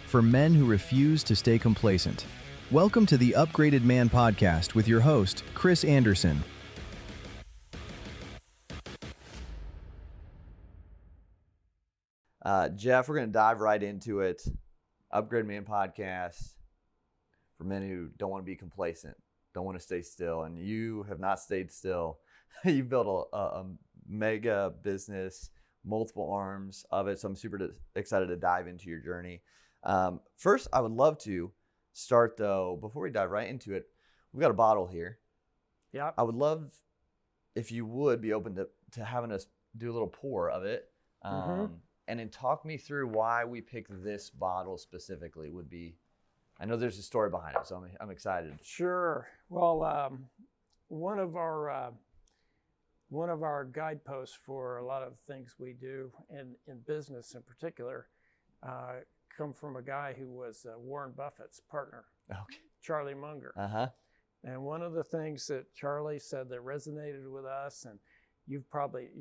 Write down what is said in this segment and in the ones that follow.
for men who refuse to stay complacent. Welcome to the Upgraded Man Podcast with your host, Chris Anderson. Jeff, we're going to dive right into it. Upgraded Man Podcast for men who don't want to be complacent, don't want to stay still, and you have not stayed still. You've built a mega business, multiple arms of it, so I'm super excited to dive into your journey. First, I would love to start, though, before we dive right into it, we've got a bottle here. Yeah. I would love if you would be open to having us do a little pour of it. And then talk me through why we picked this bottle specifically. Would be, I know there's a story behind it, so I'm excited. Sure. Well, one of our guideposts for a lot of things we do in business in particular come from a guy who was Warren Buffett's partner, Charlie Munger. And one of the things that Charlie said that resonated with us, and you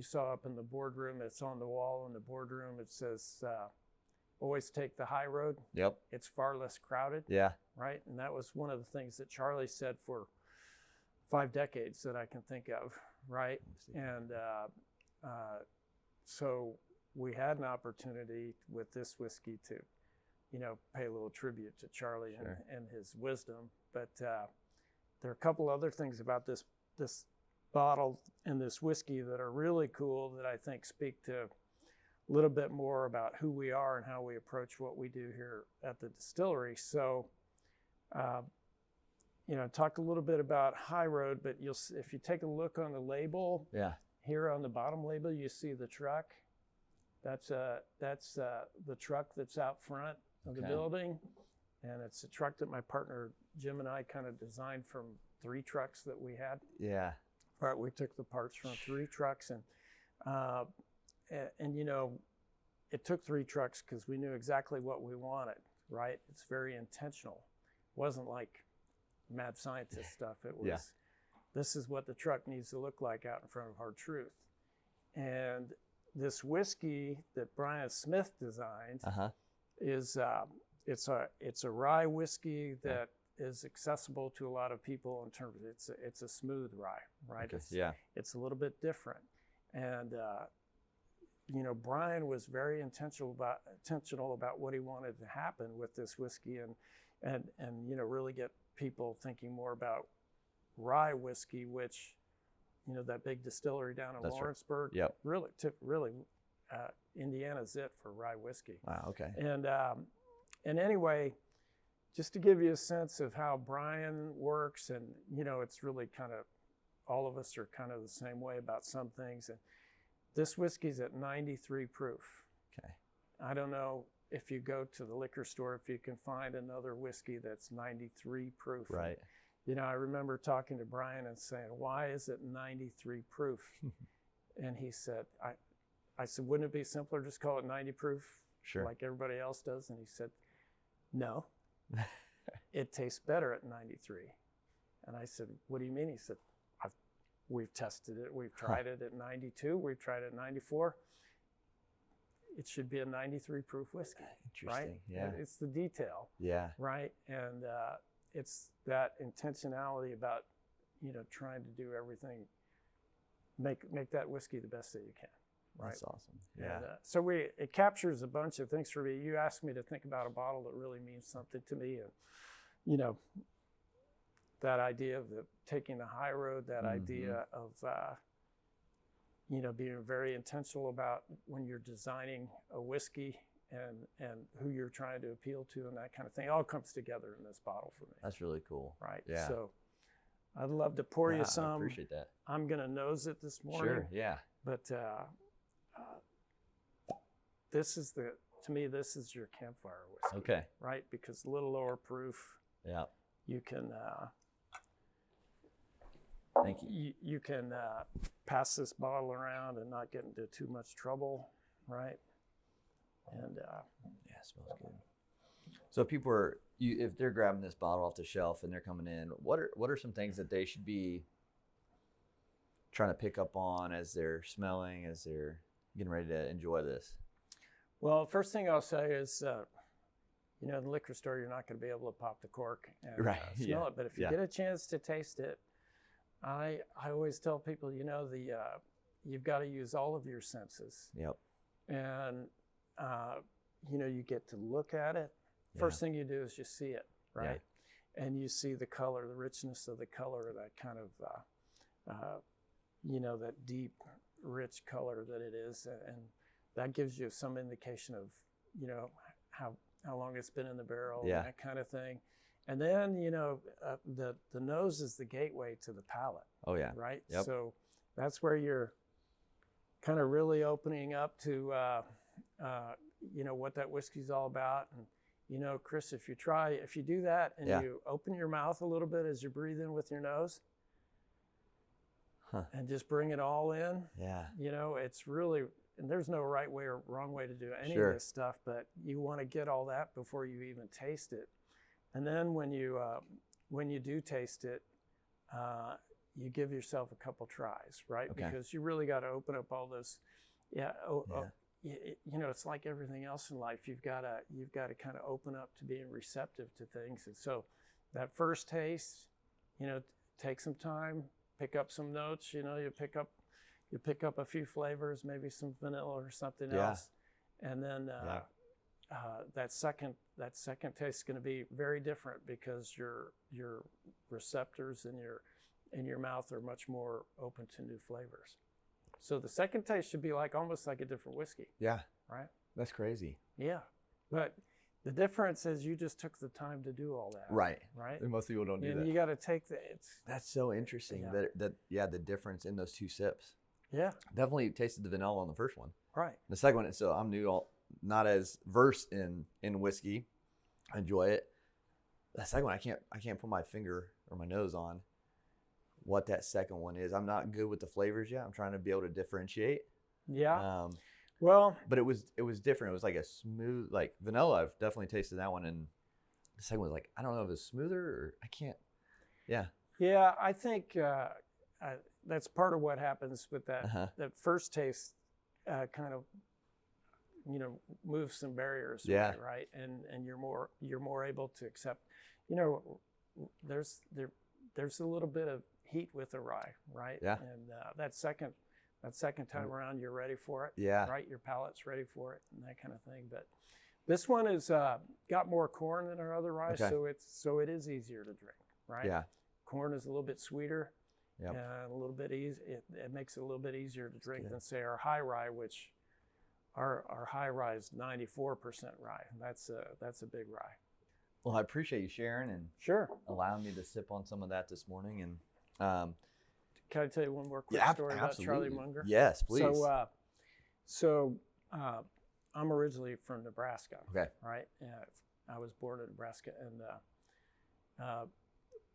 saw up in the boardroom, it's on the wall in the boardroom, it says, always take the high road. Yep. It's far less crowded. Yeah. Right? And that was one of the things that Charlie said for 5 decades that I can think of, right? And so we had an opportunity with this whiskey to, pay a little tribute to Charlie. Sure. and his wisdom. But there are a couple other things about this bottle and this whiskey that are really cool that I think speak to a little bit more about who we are and how we approach what we do here at the distillery. So, talk a little bit about High Road, but if you take a look on the label, here on the bottom label, you see the truck. That's the truck that's out front of the building, and it's a truck that my partner Jim and I kind of designed from 3 trucks that we had. Yeah. Right, we took the parts from 3 trucks, and it took 3 trucks because we knew exactly what we wanted. Right, it's very intentional. It wasn't like mad scientist stuff. It was, this is what the truck needs to look like out in front of Hard Truth. And this whiskey that Brian Smith designed is it's a rye whiskey that is accessible to a lot of people in terms of it's a smooth rye, right? Okay. It's a little bit different. And Brian was very intentional about what he wanted to happen with this whiskey and really get people thinking more about rye whiskey, which that big distillery down in Lawrenceburg, really Indiana's it for rye whiskey. Wow. Okay. And anyway, just to give you a sense of how Brian works, and it's really kind of, all of us are kind of the same way about some things. And this whiskey's at 93 proof. Okay. I don't know if you go to the liquor store if you can find another whiskey that's 93 proof. Right. I remember talking to Brian and saying, "Why is it 93 proof?" And he said, "I said, wouldn't it be simpler just call it 90 proof, like everybody else does?" And he said, "No." It tastes better at 93. And I said, "What do you mean?" He said, we've tested it. We've tried it at 92. We've tried it at 94. It should be a 93 proof whiskey. Interesting. Right? Yeah. It's the detail. Yeah. Right. And it's that intentionality about, trying to do everything, make that whiskey the best that you can. Right. That's awesome. Yeah. And, so it captures a bunch of things for me. You asked me to think about a bottle that really means something to me, and that idea of taking the high road, that idea of being very intentional about when you're designing a whiskey and who you're trying to appeal to and that kind of thing. It all comes together in this bottle for me. That's really cool. Right. Yeah. So I'd love to pour you some. I appreciate that. I'm gonna nose it this morning. Sure. Yeah. But to me, this is your campfire whiskey. Okay. Right? Because a little lower proof. Yeah. You can. Thank you. You can pass this bottle around and not get into too much trouble, right? And it smells good. So if people if they're grabbing this bottle off the shelf and they're coming in, what are some things that they should be trying to pick up on as they're smelling, as they're getting ready to enjoy this? Well, first thing I'll say is in the liquor store, you're not going to be able to pop the cork and Yeah. smell it. But if you get a chance to taste it, I always tell people, you've got to use all of your senses. Yep. And, you get to look at it. First thing you do is you see it, right? Yeah. And you see the color, the richness of the color, that kind of, that deep, rich color that it is. And that gives you some indication of, how long it's been in the barrel, and that kind of thing. And then, the nose is the gateway to the palate. Oh, yeah. Right? Yep. So that's where you're kind of really opening up to, what that whiskey's all about. And, Chris, if you do that and you open your mouth a little bit as you breathe in with your nose and just bring it all in, it's really, and there's no right way or wrong way to do any of this stuff, but you want to get all that before you even taste it. And then when you do taste it, you give yourself a couple tries, right? Okay. Because you really got to open up all those. It's like everything else in life. You've got to kind of open up to being receptive to things. And so that first taste, take some time, pick up some notes. You pick up a few flavors, maybe some vanilla or something else, and then that second taste is going to be very different because your receptors in your mouth are much more open to new flavors. So the second taste should be almost like a different whiskey. Yeah. Right? That's crazy. Yeah. But the difference is you just took the time to do all that. Right. Right? And most people don't do that. And you got to take That's so interesting the difference in those two sips. Yeah. Definitely tasted the vanilla on the first one. Right. The second one, so I'm not as versed in whiskey. I enjoy it. The second one, I can't put my finger or my nose on what that second one is. I'm not good with the flavors yet. I'm trying to be able to differentiate. Yeah. But it was different. It was like a smooth, like vanilla. I've definitely tasted that one, and the second one was like, I don't know if it's smoother or I can't. Yeah. Yeah, I think that's part of what happens with that. That first taste kind of, moves some barriers away, right? And you're more able to accept. There's a little bit of heat with the rye, right? Yeah. And that second time around, you're ready for it. Yeah. Right. Your palate's ready for it, and that kind of thing. But this one is got more corn than our other rye, so it is easier to drink, right? Yeah. Corn is a little bit sweeter. Yep. And a little bit easy. It makes it a little bit easier to drink than say our high rye, which our high rye is 94% rye. That's a big rye. Well, I appreciate you sharing and allowing me to sip on some of that this morning. And can I tell you one more quick story about Charlie Munger? Yes, please. So I'm originally from Nebraska. Okay. Right. I was born in Nebraska, and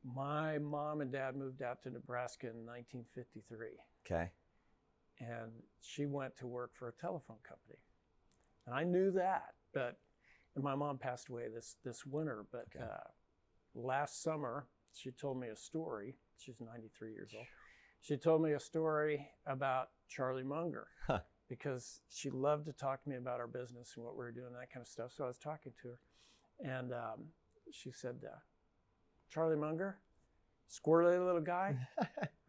my mom and dad moved out to Nebraska in 1953. Okay. And she went to work for a telephone company. And I knew that, and my mom passed away this winter, but last summer, she told me a story. She's 93 years old. She told me a story about Charlie Munger because she loved to talk to me about our business and what we were doing, that kind of stuff. So I was talking to her, and she said, Charlie Munger, squirrely little guy?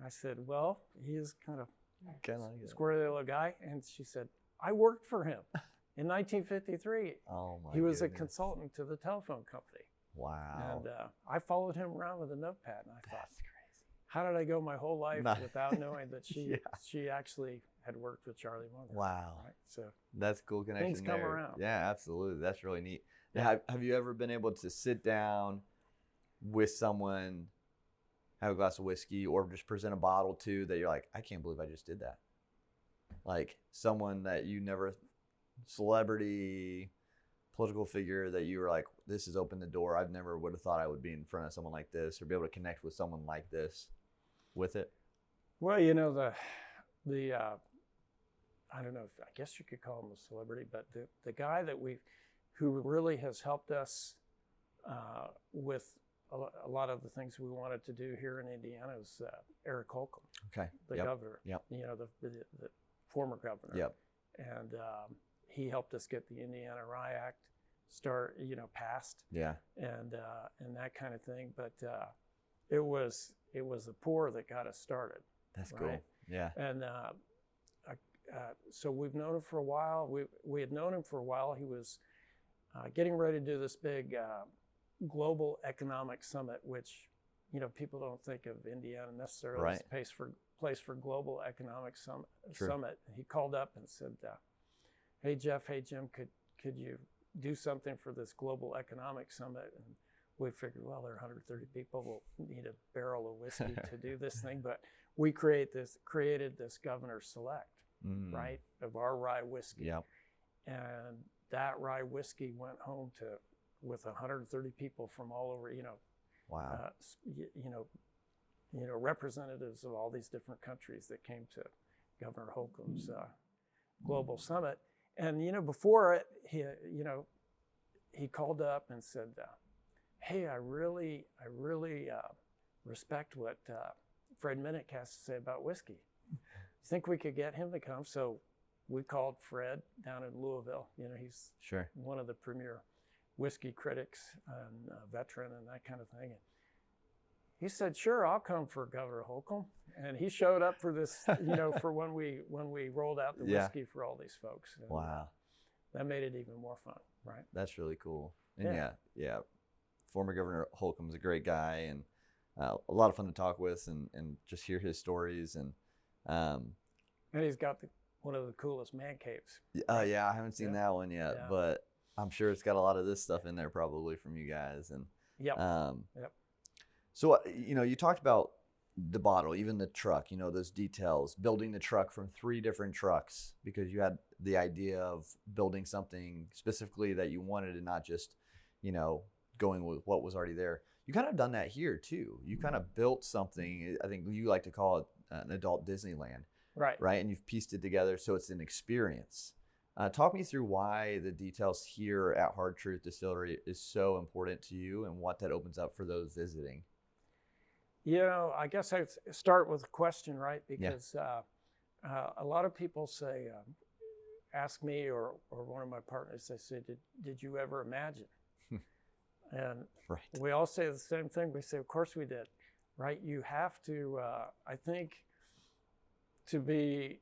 I said, well, he is kind of a squirrely little guy. And she said, I worked for him in 1953. Oh my! He was a consultant to the telephone company. Wow. And I followed him around with a notepad, and I thought, that's crazy. How did I go my whole life without knowing that she actually had worked with Charlie Munger? Wow. Right? So that's a cool connection. Things come around. Yeah, absolutely. That's really neat. Yeah. Have you ever been able to sit down with someone, have a glass of whiskey, or just present a bottle to that you're like, I can't believe I just did that? Like someone that you never, celebrity, political figure that you were like, this has opened the door. I've never would have thought I would be in front of someone like this or be able to connect with someone like this with it. Well, the I don't know, I guess you could call him a celebrity, but the guy who really has helped us with a lot of the things we wanted to do here in Indiana is Eric Holcomb, the governor, the former governor. Yep. And he helped us get the Indiana Rye Act passed. Yeah. And that kind of thing. But it was the poor that got us started. That's right? cool. Yeah. And so we've known him for a while. We had known him for a while. He was getting ready to do this big global economic summit, which people don't think of Indiana necessarily as a place for global economic summit. He called up and said, "Hey Jeff, hey Jim, could you do something for this global economic summit?" And we figured, well, there are 130 people. We'll need a barrel of whiskey to do this thing, but we created this Governor's Select, right, of our rye whiskey. Yep. And that rye whiskey went home with 130 people from all over, Wow. Representatives of all these different countries that came to Governor Holcomb's global summit. And before it, he called up and said, "Hey, I really respect what Fred Minnick has to say about whiskey. You think we could get him to come?" So we called Fred down in Louisville. He's one of the premier whiskey critics and veteran and that kind of thing. And he said, "Sure, I'll come for Governor Holcomb." And he showed up for this, for when we rolled out the whiskey for all these folks. And wow. That made it even more fun, right? That's really cool. And yeah. Former Governor Holcomb's a great guy and a lot of fun to talk with and just hear his stories. And he's got one of the coolest man caves. Yeah, I haven't seen that one yet, but I'm sure it's got a lot of this stuff in there probably from you guys. And so, you talked about the bottle, even the truck, those details, building the truck from 3 different trucks because you had the idea of building something specifically that you wanted and not just, going with what was already there. You kind of done that here too. You kind of built something, I think you like to call it an adult Disneyland. Right. And you've pieced it together so it's an experience. Talk me through why the details here at Hard Truth Distillery is so important to you and what that opens up for those visiting. I guess I'd start with a question, right? Because a lot of people ask me or one of my partners, they say, did you ever imagine? And we all say the same thing. We say, of course we did, right? You have to, I think, to be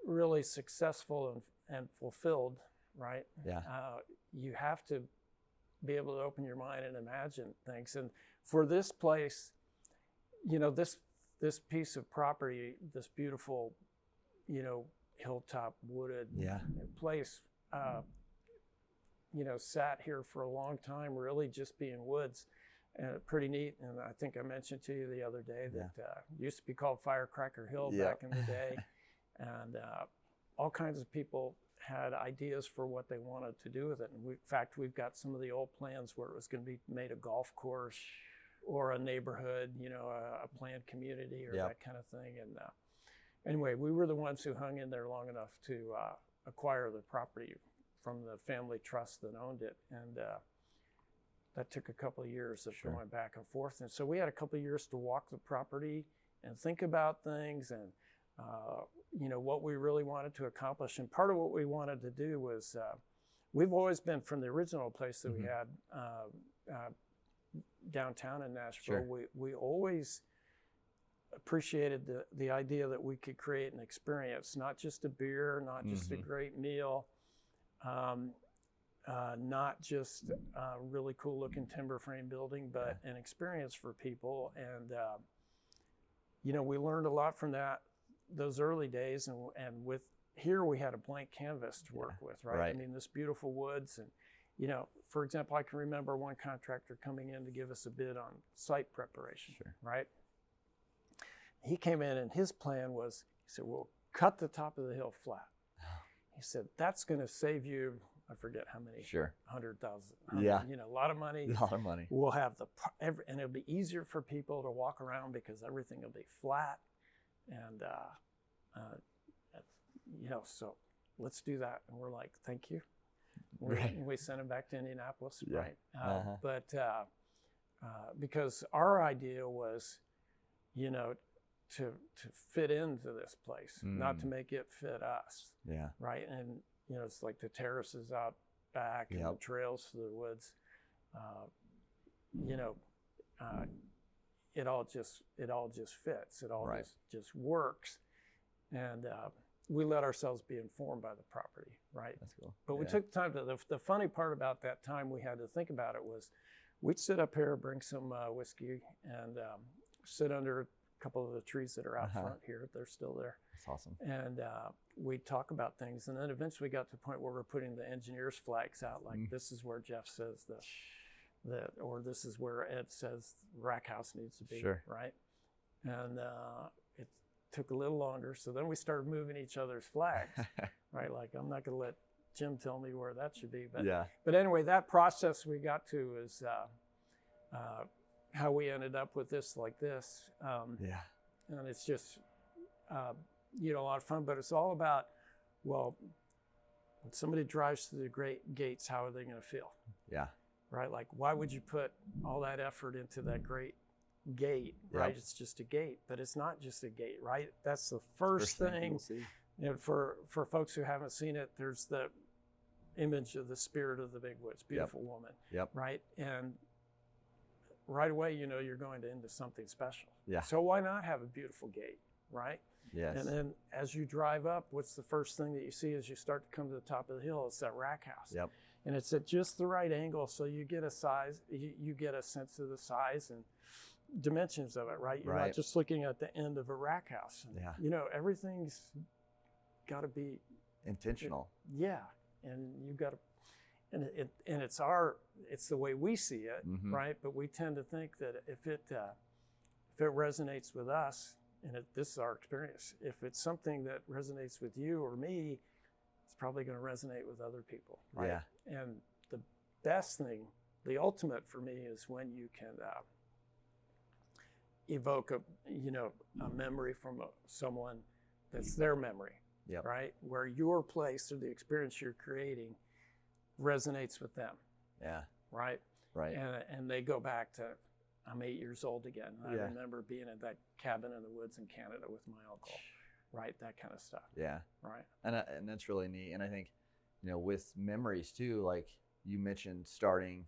really successful and fulfilled, right? Yeah. You have to be able to open your mind and imagine things. And for this place, this piece of property, this beautiful, hilltop wooded place, sat here for a long time, really just being woods, and pretty neat. And I think I mentioned to you the other day that used to be called Firecracker Hill back in the day. And all kinds of people had ideas for what they wanted to do with it. And in fact, we've got some of the old plans where it was going to be made a golf course or a neighborhood, a planned community or that kind of thing. And anyway, we were the ones who hung in there long enough to acquire the property from the family trust that owned it. And that took a couple of years of going back and forth. And so we had a couple of years to walk the property and think about things and, what we really wanted to accomplish. And part of what we wanted to do was, we've always been from the original place that we had downtown in Nashville. We always appreciated the idea that we could create an experience, not just a beer, not just a great meal, not just a really cool looking timber frame building, but an experience for people. And, we learned a lot from those early days. And with here we had a blank canvas to work with, right? I mean, this beautiful woods. And, for example, I can remember one contractor coming in to give us a bid on site preparation, right? He came in and his plan was, he said, "We'll cut the top of the hill flat." He said, "That's going to save you," I forget how many, 100,000. A lot of money. A lot of money. We'll have and it'll be easier for people to walk around because everything will be flat. And, so let's do that. And we're like, "Thank you." We sent him back to Indianapolis, right? But because our idea was, to fit into this place, not to make it fit us. Right. And, it's like the terraces out back and the trails through the woods. It all just fits. It all just works. And we let ourselves be informed by the property, right? That's cool. But we took the time to, the funny part about that time we had to think about it was we'd sit up here, bring some whiskey, and sit under a couple of the trees that are out front here. They're still there. That's awesome. And we'd talk about things. And then eventually we got to the point where we're putting the engineer's flags out, like this is where Jeff says or this is where Ed says rack house needs to be, right? And it took a little longer. So then we started moving each other's flags, right? Like, I'm not going to let Jim tell me where that should be. But anyway, that process we got to is how we ended up with this like this. And it's just, a lot of fun, but it's all about, well, when somebody drives through the great gates, how are they going to feel? Yeah. Right? Like, why would you put all that effort into that great gate, right? It's just a gate, but it's not just a gate, right? That's the first thing. For folks who haven't seen it, there's the image of the spirit of the big woods, beautiful woman, right? And right away, you're going into something special. Yeah. So why not have a beautiful gate, right? Yes. And then as you drive up, what's the first thing that you see as you start to come to the top of the hill? It's that rack house. Yep. And it's at just the right angle, so you get a size, you get a sense of the size and dimensions of it, right? You're not just looking at the end of a rack house. And, everything's got to be intentional. And you've got to, and it's the way we see it, right? But we tend to think that if it resonates with us, and this is our experience, if it's something that resonates with you or me, it's probably going to resonate with other people, right? Yeah. And the best thing, the ultimate for me, is when you can evoke a memory from someone that's their memory, right? Where your place or the experience you're creating resonates with them. Yeah. Right? Right. And they go back to, I'm 8 years old again. I remember being in that cabin in the woods in Canada with my uncle, right? That kind of stuff. Yeah. Right. And that's really neat. And I think, with memories too, like you mentioned starting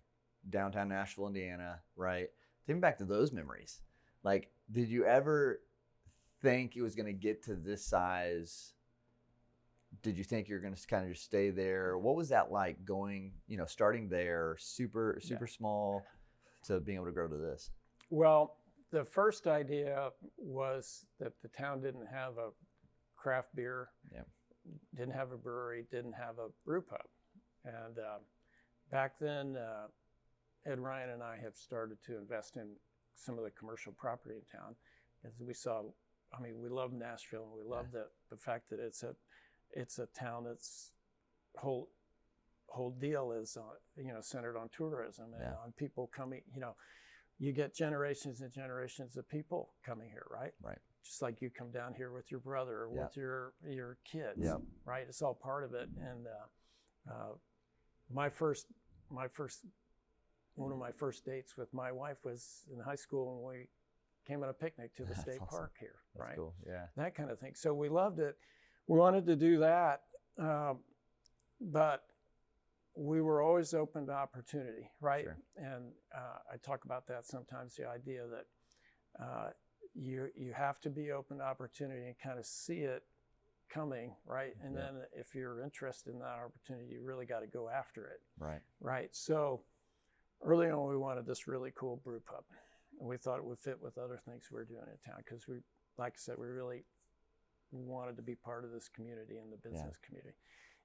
downtown Nashville, Indiana, right? Thinking back to those memories, like, did you ever think it was going to get to this size? Did you think you're going to kind of just stay there? What was that like going, starting there, super small, to being able to grow to this? Well, the first idea was that the town didn't have a craft beer, didn't have a brewery, didn't have a brew pub. And back then, Ed Ryan and I had started to invest in some of the commercial property in town. As we saw, we love Nashville, and we love the fact that it's a town that's whole deal is centered on tourism and on people coming. You get generations and generations of people coming here, right? Right. Just like you come down here with your brother or with your kids, right? It's all part of it. And one of my first dates with my wife was in high school, when we came on a picnic to the state park here, right? That's cool. Yeah. That kind of thing. So we loved it. We wanted to do that, but we were always open to opportunity, right? Sure. And I talk about that sometimes, the idea that you have to be open to opportunity and kind of see it coming, right? And then if you're interested in that opportunity, you really got to go after it. Right. Right. So early on, we wanted this really cool brew pub, and we thought it would fit with other things we were doing in town, because we, like I said, we really wanted to be part of this community and the business community.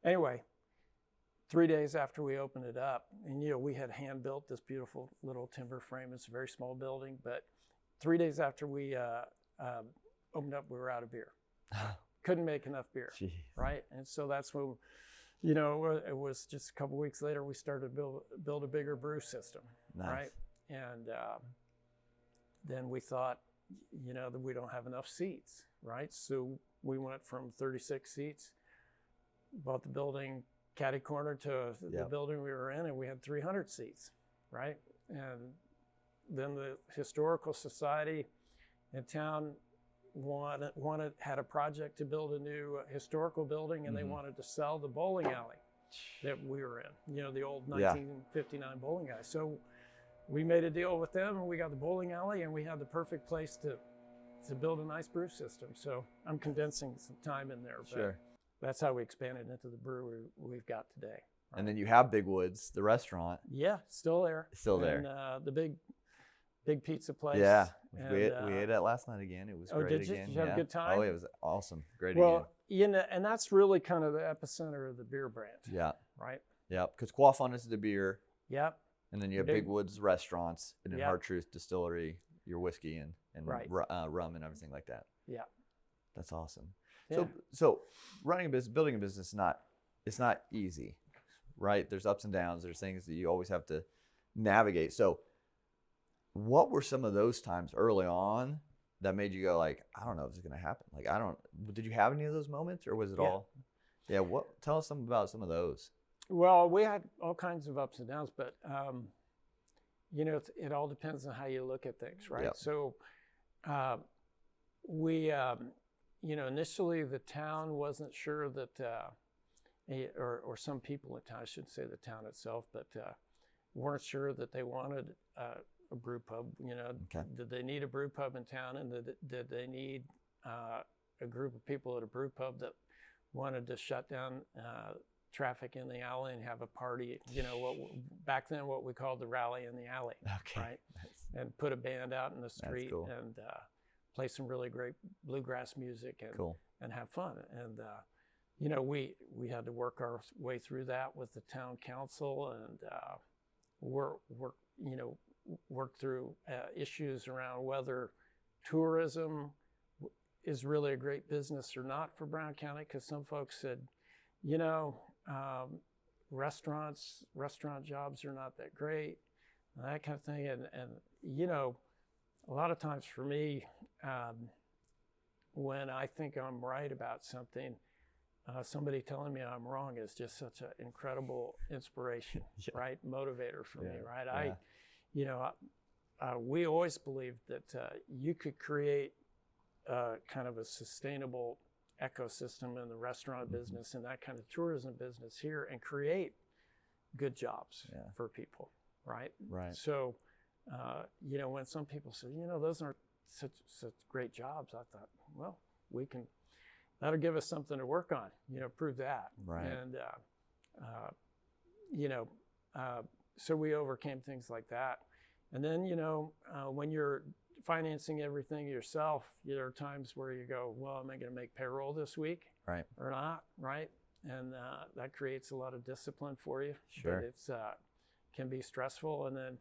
Anyway, 3 days after we opened it up, and we had hand built this beautiful little timber frame. It's a very small building, but 3 days after we opened up, we were out of beer. Couldn't make enough beer. Jeez. Right? And so that's when, it was just a couple weeks later, we started to build a bigger brew system. Nice. Right? And then we thought, that we don't have enough seats, right? So we went from 36 seats, bought the building catty corner to the building we were in, and we had 300 seats, right? And then the historical society in town had a project to build a new historical building, and they wanted to sell the bowling alley. that we were in, the old Yeah. 1959 bowling alley. So we made a deal with them, and we got the bowling alley, and we had the perfect place to build a nice brew system. So I'm condensing some time in there, but Sure. that's how we expanded into the brewery we've got today. Right? And then you have Big Woods, the restaurant. Yeah, still there. Still there. And the big pizza place. Yeah, And, we ate that last night again. It was great did you? again. Did you have a good time? Oh, it was awesome. Great Well, and that's really kind of the epicenter of the beer brand. again. Right? Yeah, because Quaff On is the beer, Yep. and then you have Big Woods restaurants, and then Yep. Hard Truth Distillery, your whiskey and Right. rum and everything like that. Yeah. That's awesome. Yeah. So running a business, building a business, it's not easy, right? There's ups and downs. There's things that you always have to navigate. So what were some of those times early on that made you go like, I don't know if this is going to happen? Like, did you have any of those moments, or was it all? Yeah. Tell us something about some of those. Well, we had all kinds of ups and downs, but it all depends on how you look at things, right? Yep. So we, initially the town wasn't sure that, or some people in town, I shouldn't say the town itself, but weren't sure that they wanted a brew pub. Okay. Did they need a brew pub in town, and did they need a group of people at a brew pub that wanted to shut down traffic in the alley and have a party, back then what we called the rally in the alley, Okay. right? Nice. And put a band out in the street cool. and play some really great bluegrass music and Cool. and have fun. And we had to work our way through that with the town council and work through issues around whether tourism is really a great business or not for Brown County, because some folks said, restaurant jobs are not that great, that kind of thing. And a lot of times for me, when I think I'm right about something, somebody telling me I'm wrong is just such an incredible inspiration, Yeah. right? Motivator for me, right? Yeah. We always believed that you could create kind of a sustainable ecosystem in the restaurant business and that kind of tourism business here and create good jobs for people, right? Right. So, when some people say, those aren't such great jobs, I thought, well, that'll give us something to work on, prove that. Right. And, so we overcame things like that. And then, when you're financing everything yourself, there are times where you go, well, am I going to make payroll this week? Right. Or not, right? And that creates a lot of discipline for you. Sure. But it's can be stressful. And then,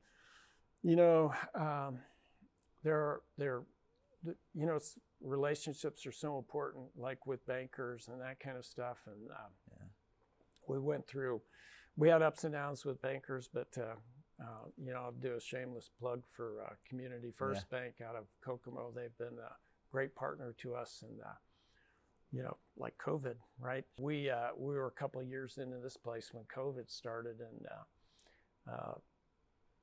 relationships are so important, like with bankers and that kind of stuff. And we had ups and downs with bankers, but I'll do a shameless plug for Community First Bank out of Kokomo. They've been a great partner to us, and like COVID, right? We were a couple of years into this place when COVID started, and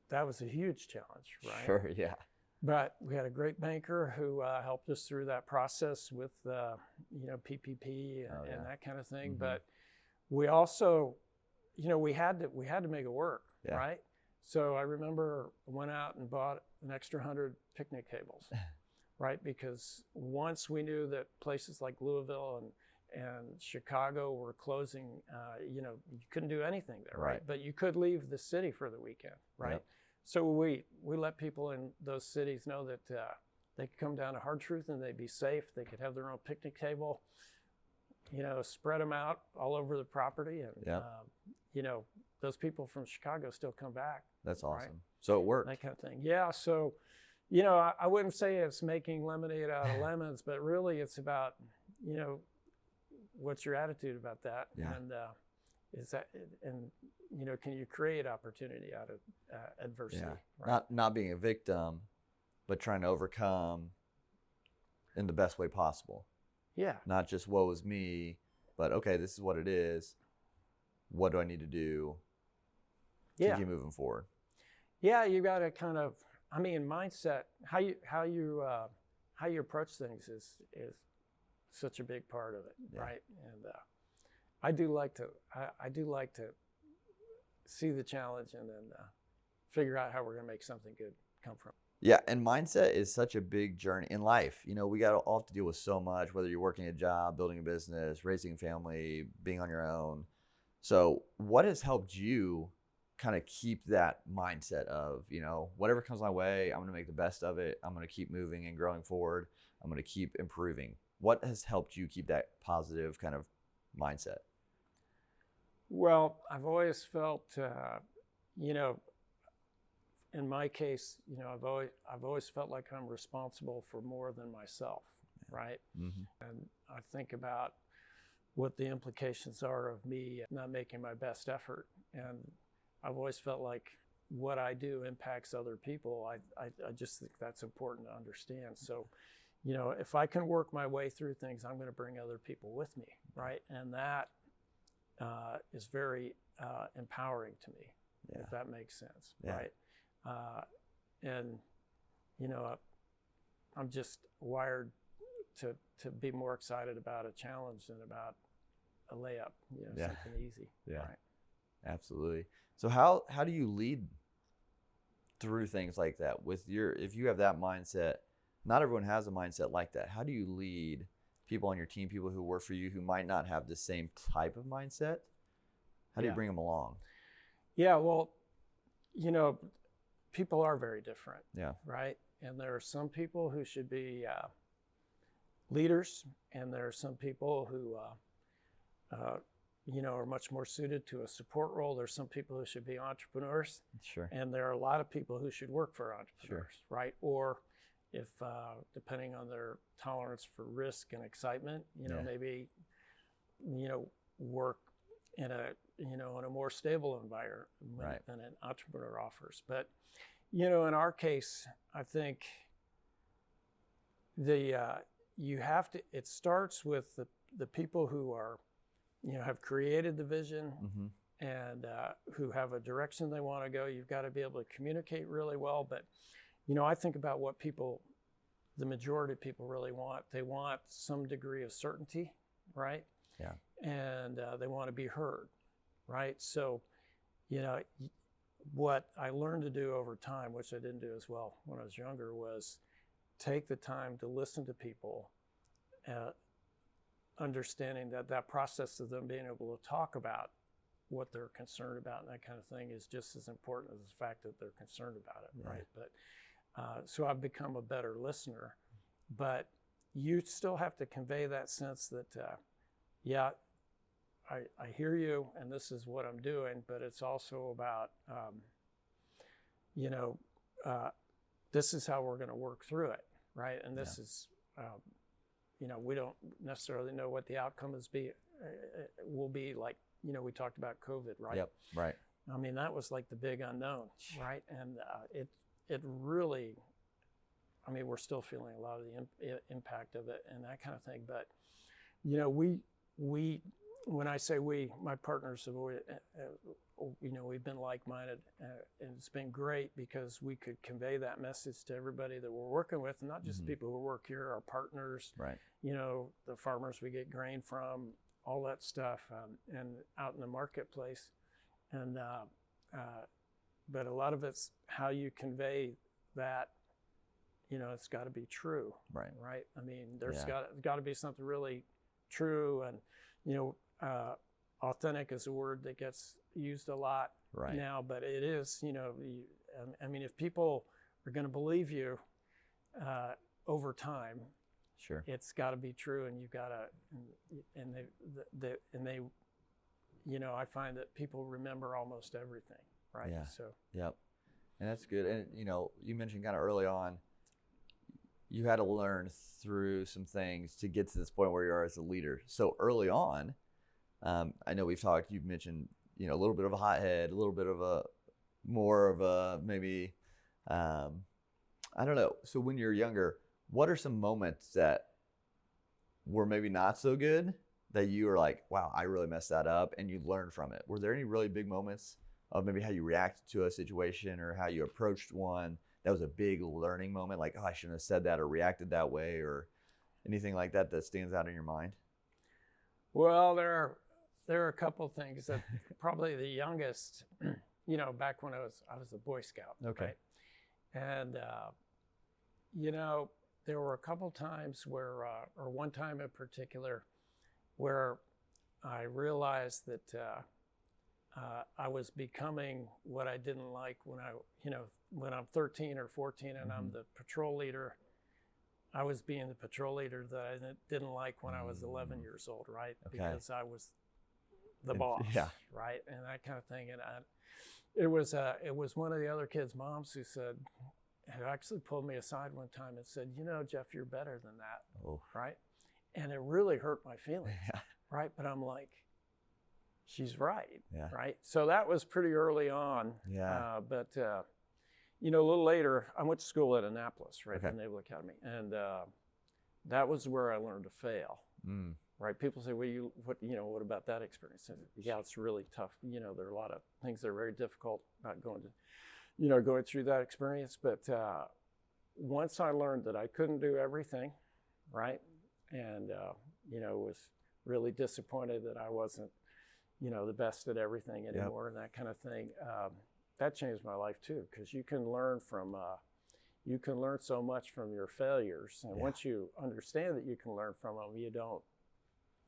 that was a huge challenge, right? Sure. Yeah. But we had a great banker who helped us through that process with PPP and that kind of thing. Mm-hmm. But we also, we had to make it work, right? So I remember I went out and bought an extra 100 picnic tables, right? Because once we knew that places like Louisville and Chicago were closing, you couldn't do anything there, right? But you could leave the city for the weekend, right? Yep. So we let people in those cities know that they could come down to Hard Truth and they'd be safe. They could have their own picnic table, spread them out all over the property. And, those people from Chicago still come back. That's awesome. Right? So it worked. That kind of thing. Yeah. So, I wouldn't say it's making lemonade out of lemons, but really it's about, what's your attitude about that? Yeah. And can you create opportunity out of adversity? Yeah. Right? Not being a victim, but trying to overcome in the best way possible. Yeah. Not just woe is me, but okay, this is what it is. What do I need to do to keep moving forward? Yeah, you got to kind of, mindset. How you approach things is such a big part of it, right? And I do like to see the challenge and then figure out how we're going to make something good come from. Yeah, and mindset is such a big journey in life. You know, we got all have to deal with so much, whether you're working a job, building a business, raising a family, being on your own. So what has helped you kind of keep that mindset of, you know, whatever comes my way, I'm going to make the best of it. I'm going to keep moving and growing forward. I'm going to keep improving. What has helped you keep that positive kind of mindset? Well, I've always felt, you know, in my case, you know, I've always felt like I'm responsible for more than myself, right? Mm-hmm. And I think about what the implications are of me not making my best effort. And I've always felt like what I do impacts other people. I just think that's important to understand. So, you know, if I can work my way through things, I'm going to bring other people with me, right? And that is very empowering to me, if that makes sense, right? And, you know, I'm just wired to be more excited about a challenge than about a layup, you know, something easy. Yeah, right? Absolutely. So how do you lead through things like that if you have that mindset? Not everyone has a mindset like that. How do you lead people on your team, people who work for you who might not have the same type of mindset? How do you bring them along? Yeah, well, you know, people are very different. Yeah. Right. And there are some people who should be leaders, and there are some people who, you know, are much more suited to a support role. There's some people who should be entrepreneurs. Sure. And there are a lot of people who should work for entrepreneurs, right? Or if, depending on their tolerance for risk and excitement, you know, maybe, you know, work in a more stable environment than an entrepreneur offers. But, you know, in our case, I think it starts with the people who are, you know, have created the vision and who have a direction they want to go. You've got to be able to communicate really well. But, you know, I think about what the majority of people really want. They want some degree of certainty, right? Yeah. And they want to be heard, right? So, you know, what I learned to do over time, which I didn't do as well when I was younger, was take the time to listen to people, understanding that process of them being able to talk about what they're concerned about and that kind of thing is just as important as the fact that they're concerned about it, right? But so I've become a better listener, but you still have to convey that sense that, I hear you and this is what I'm doing, but it's also about, you know, this is how we're going to work through it, right? And this is, you know, we don't necessarily know what the outcome will be. Like, you know, we talked about COVID, right? Yep, right. I mean, that was like the big unknown, right? And it really, I mean, we're still feeling a lot of the impact of it and that kind of thing. But, you know, we when I say we, my partners have always, you know, we've been like-minded, and it's been great because we could convey that message to everybody that we're working with, and not just the people who work here, our partners, right? You know, the farmers we get grain from, all that stuff, and out in the marketplace, and but a lot of it's how you convey that. You know, it's got to be true, right? I mean, there's got to be something really true, and you know. Authentic is a word that gets used a lot now, but it is, you know, I mean, if people are going to believe you over time, it's got to be true, and you've got to, and they, you know, I find that people remember almost everything, right? Yeah. So. Yep. And that's good. And, you know, you mentioned kind of early on, you had to learn through some things to get to this point where you are as a leader. So early on, I know you've mentioned, you know, a little bit of a hothead, a little bit of more of a maybe, I don't know. So when you're younger, what are some moments that were maybe not so good that you were like, wow, I really messed that up, and you learned from it? Were there any really big moments of maybe how you reacted to a situation or how you approached one that was a big learning moment? Like, oh, I shouldn't have said that or reacted that way, or anything like that stands out in your mind? Well, there there are a couple things that probably the youngest, you know, back when I was a Boy Scout. Okay. Right? And, you know, there were a couple times where, or one time in particular, where I realized that I was becoming what I didn't like when when I'm 13 or 14 and I'm the patrol leader. I was being the patrol leader that I didn't like when I was 11 years old, right? Okay. Because I was the boss, yeah. right? And that kind of thing. And it was one of the other kids' moms who actually pulled me aside one time and said, you know, Jeff, you're better than that, right? And it really hurt my feelings, right? But I'm like, she's right, right? So that was pretty early on. Yeah. But you know, a little later, I went to school at Annapolis, right, the Naval Academy, and that was where I learned to fail. Right? People say, well, what about that experience? And yeah, it's really tough. You know, there are a lot of things that are very difficult about going through that experience. But once I learned that I couldn't do everything, right, and you know, was really disappointed that I wasn't, you know, the best at everything anymore, and that kind of thing. That changed my life too, because you can learn so much from your failures, and once you understand that you can learn from them, you don't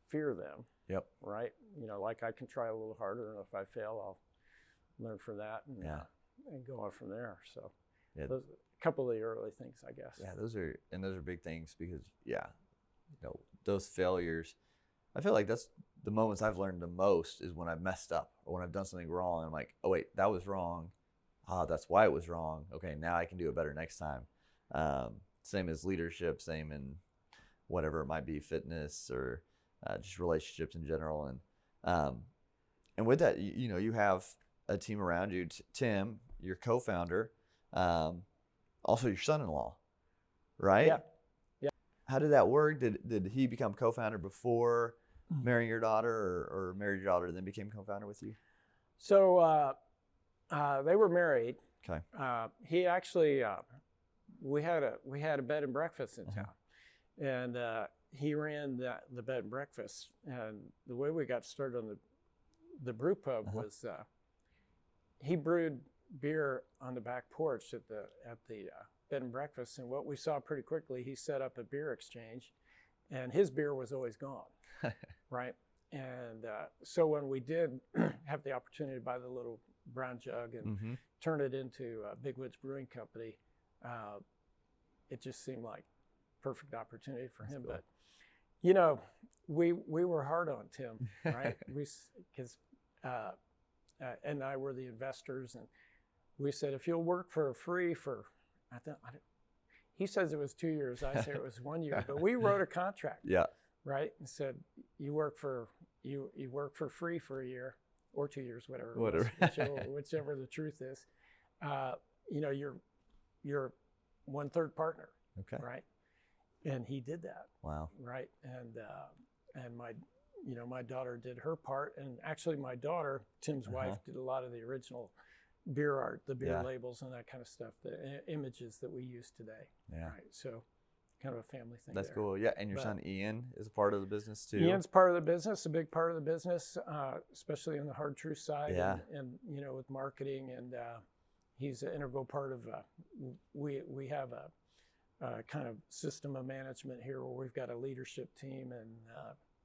fear them. Yep. Right. You know, like I can try a little harder, and if I fail, I'll learn from that and go on from there. So, those a couple of the early things, I guess. Yeah, those are big things because you know, those failures. I feel like that's the moments I've learned the most is when I've messed up or when I've done something wrong. And I'm like, oh wait, that was wrong. That's why it was wrong. Okay, now I can do it better next time. Same as leadership, same in whatever it might be, fitness or just relationships in general. And with that, you know, you have a team around you. Tim, your co-founder, also your son-in-law, right? Yeah. Yeah. How did that work? Did he become co-founder before marrying your daughter, or married your daughter and then became co-founder with you? So they were married. Okay. He actually, we had a bed and breakfast in town, and he ran the bed and breakfast. And the way we got started on the brew pub was he brewed beer on the back porch at the bed and breakfast. And what we saw pretty quickly, he set up a beer exchange, and his beer was always gone. Right. And so when we did have the opportunity to buy the little brown jug and turn it into Big Woods Brewing Company, it just seemed like perfect opportunity for him. Cool. But, you know, we were hard on Tim, right? Because and I were the investors, and we said, if you'll work for free for, he says it was 2 years. I say it was 1 year, but we wrote a contract. Yeah. Right, and said you work for free for a year or 2 years, whatever. Whichever the truth is. You know, you're 1/3 partner. Okay. Right, and he did that. Wow. Right, and my daughter did her part, and actually my daughter, Tim's wife, did a lot of the original beer art, the beer labels, and that kind of stuff, the images that we use today. Yeah. Right, so. Kind of a family thing. That's cool. Yeah, and your son Ian is a part of the business too. Ian's part of the business, a big part of the business, especially on the Hard Truth side, and you know, with marketing, and he's an integral part of. We have a kind of system of management here where we've got a leadership team, and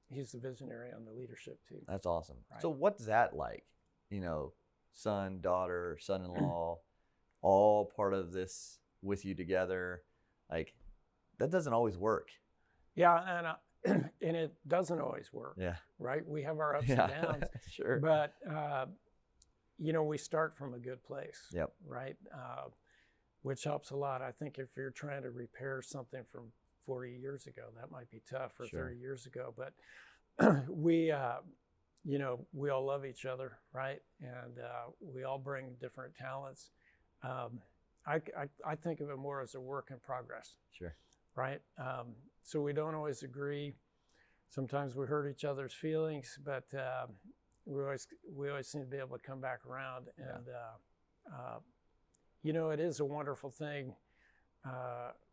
he's the visionary on the leadership team. That's awesome. Right. So what's that like? You know, son, daughter, son-in-law, all part of this with you together, like. That doesn't always work. Yeah, and it doesn't always work. Yeah. Right? We have our ups and downs. Sure. But, you know, we start from a good place. Yep. Right? Which helps a lot. I think if you're trying to repair something from 40 years ago, that might be tough, or 30 years ago. But we, you know, we all love each other, right? And we all bring different talents. I think of it more as a work in progress. Sure. Right? So we don't always agree. Sometimes we hurt each other's feelings, but we always seem to be able to come back around. And, you know, it is a wonderful thing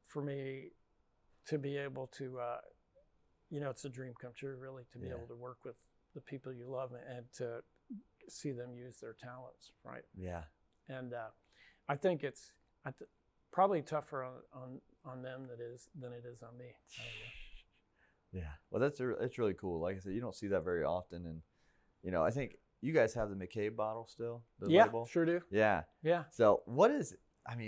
for me to be able to, you know, it's a dream come true, really, to be able to work with the people you love and to see them use their talents, right? Yeah. And I think it's probably tougher on them than it is on me. Yeah. Well, it's really cool. Like I said, you don't see that very often, and I think you guys have the McCabe bottle still. The label? Sure do. Yeah. Yeah. So what does that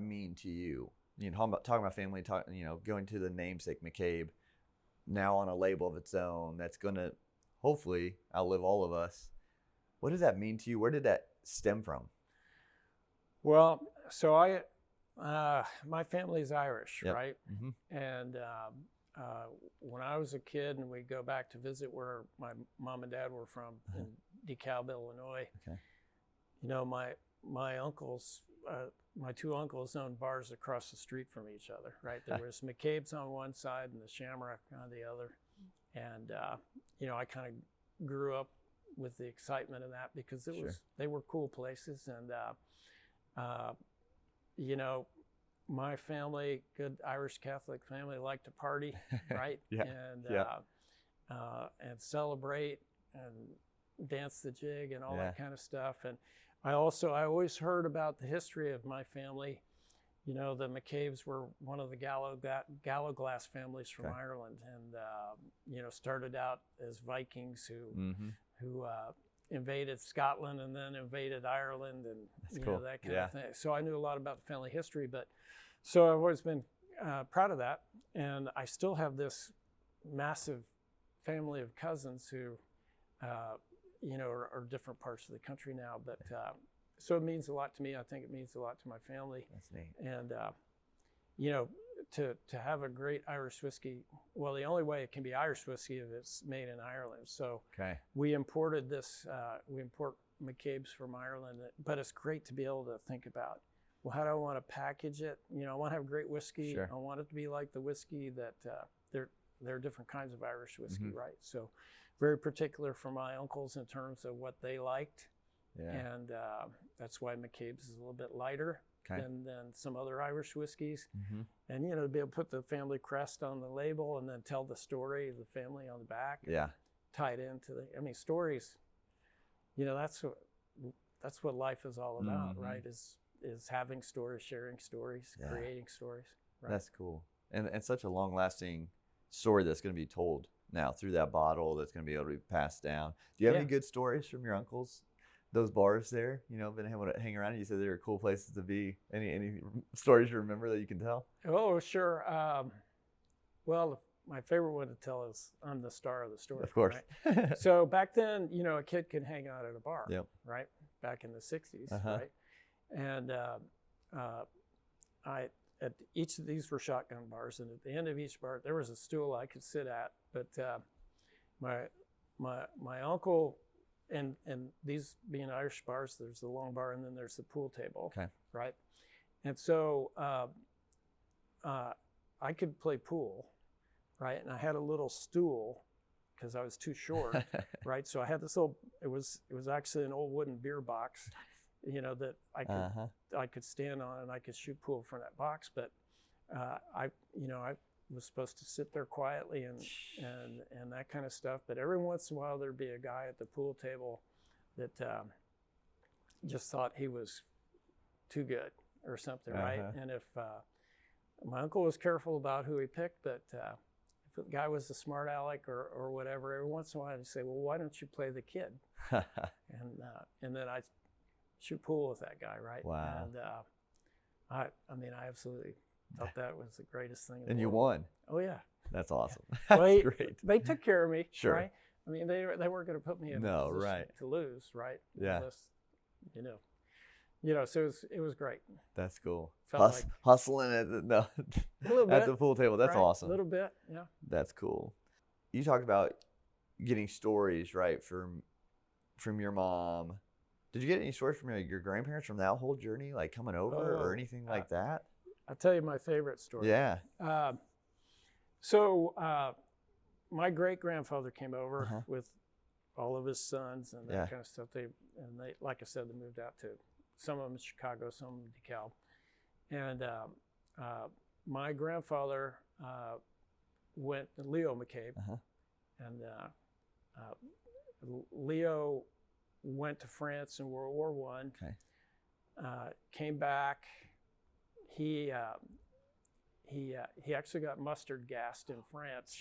mean to you? Talking about family, going to the namesake McCabe, now on a label of its own that's going to hopefully outlive all of us. What does that mean to you? Where did that stem from? Well, so my family's Irish, Yep. right? Mm-hmm. And when I was a kid and we'd go back to visit where my mom and dad were from in DeKalb, Illinois, my uncles, my two uncles owned bars across the street from each other, right? There was McCabe's on one side and the Shamrock on the other. And, I kind of grew up with the excitement of that because they were cool places. And, my family, good Irish Catholic family, liked to party, right? Yeah. And celebrate and dance the jig and all that kind of stuff. And I always heard about the history of my family. The McCabes were one of the Gallo glass families from Ireland, and started out as Vikings who invaded Scotland and then invaded Ireland, and cool. that kind of thing. So I knew a lot about the family history, so I've always been proud of that, and I still have this massive family of cousins who, are different parts of the country now, but. So it means a lot to me. I think it means a lot to my family. That's neat. And, to have a great Irish whiskey, well, the only way it can be Irish whiskey if it's made in Ireland. So we imported we import McCabe's from Ireland, but it's great to be able to think about, well, how do I want to package it? I want to have great whiskey. Sure. I want it to be like the whiskey that there are different kinds of Irish whiskey, right? So very particular for my uncles in terms of what they liked. Yeah. And that's why McCabe's is a little bit lighter than some other Irish whiskeys. Mm-hmm. And, to be able to put the family crest on the label and then tell the story of the family on the back. Yeah. Tied into stories, that's what life is all about, right? Is having stories, sharing stories, creating stories. Right? That's cool. And such a long-lasting story that's going to be told now through that bottle that's going to be able to be passed down. Do you have any good stories from your uncles? Those bars there, been able to hang around. You said they were cool places to be. Any stories you remember that you can tell? Oh, sure. Well, my favorite one to tell is I'm the star of the story. Of course. Right? So back then, a kid could hang out at a bar, right? Back in the 60s, right? And at each of these were shotgun bars, and at the end of each bar, there was a stool I could sit at. But my uncle. And these being Irish bars, there's the long bar and then there's the pool table, right? And so I could play pool, right? And I had a little stool because I was too short, right? So I had this little. It was actually an old wooden beer box, that I could stand on and I could shoot pool from that box. But I was supposed to sit there quietly and that kind of stuff. But every once in a while there'd be a guy at the pool table that just thought he was too good or something, right? And if my uncle was careful about who he picked, but if the guy was a smart aleck or whatever, every once in a while I'd say, well, why don't you play the kid? And then I'd shoot pool with that guy, right? Wow. And I absolutely thought that was the greatest thing in the world. And you won. Oh, yeah. That's awesome. Well, great. They took care of me, Sure. right? They weren't going to put me in a position to lose, right? Yeah. Unless, so it was great. That's cool. Felt Hustling at the pool table. That's awesome. A little bit, yeah. That's cool. You talked about getting stories, right, from your mom. Did you get any stories from your grandparents from that whole journey, like coming over or anything like that? I'll tell you my favorite story. Yeah. So my great-grandfather came over with all of his sons and that kind of stuff. They, like I said, they moved out to some of them in Chicago, some of them in DeKalb. And my grandfather went, Leo McCabe, And Leo went to France in World War One. Okay. Came back. He actually got mustard gassed in France,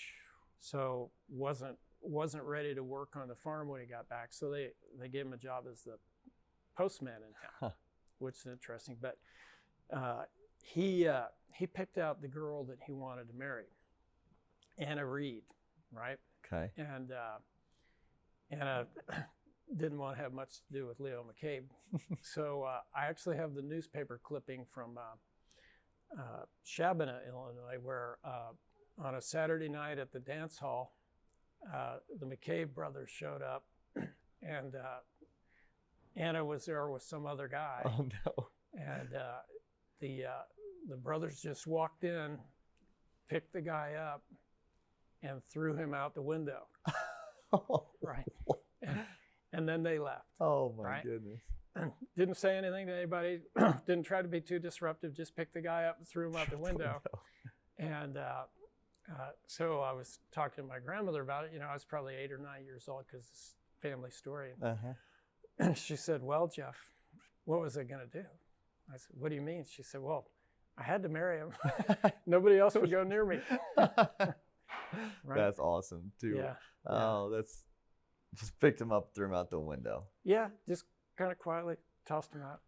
so wasn't ready to work on the farm when he got back. So they gave him a job as the postman in town, which is interesting. But he picked out the girl that he wanted to marry, Anna Reed, right? Okay. And Anna didn't want to have much to do with Leo McCabe. So I actually have the newspaper clipping from Shabana, Illinois, where on a Saturday night at the dance hall, the McCabe brothers showed up, and Anna was there with some other guy. Oh no! And the brothers just walked in, picked the guy up, and threw him out the window. Right. And then they left. Oh my right? goodness! Didn't say anything to anybody. Didn't try to be too disruptive. Just picked the guy up and threw him out the window. And so I was talking to my grandmother about it. I was probably 8 or 9 years old because it's a family story. And she said, "Well, Jeff, what was I going to do?" I said, "What do you mean?" She said, "Well, I had to marry him. Nobody else would go near me." Right? That's awesome too. Yeah. Oh, that's just picked him up, threw him out the window. Yeah, just kind of quietly tossed him out.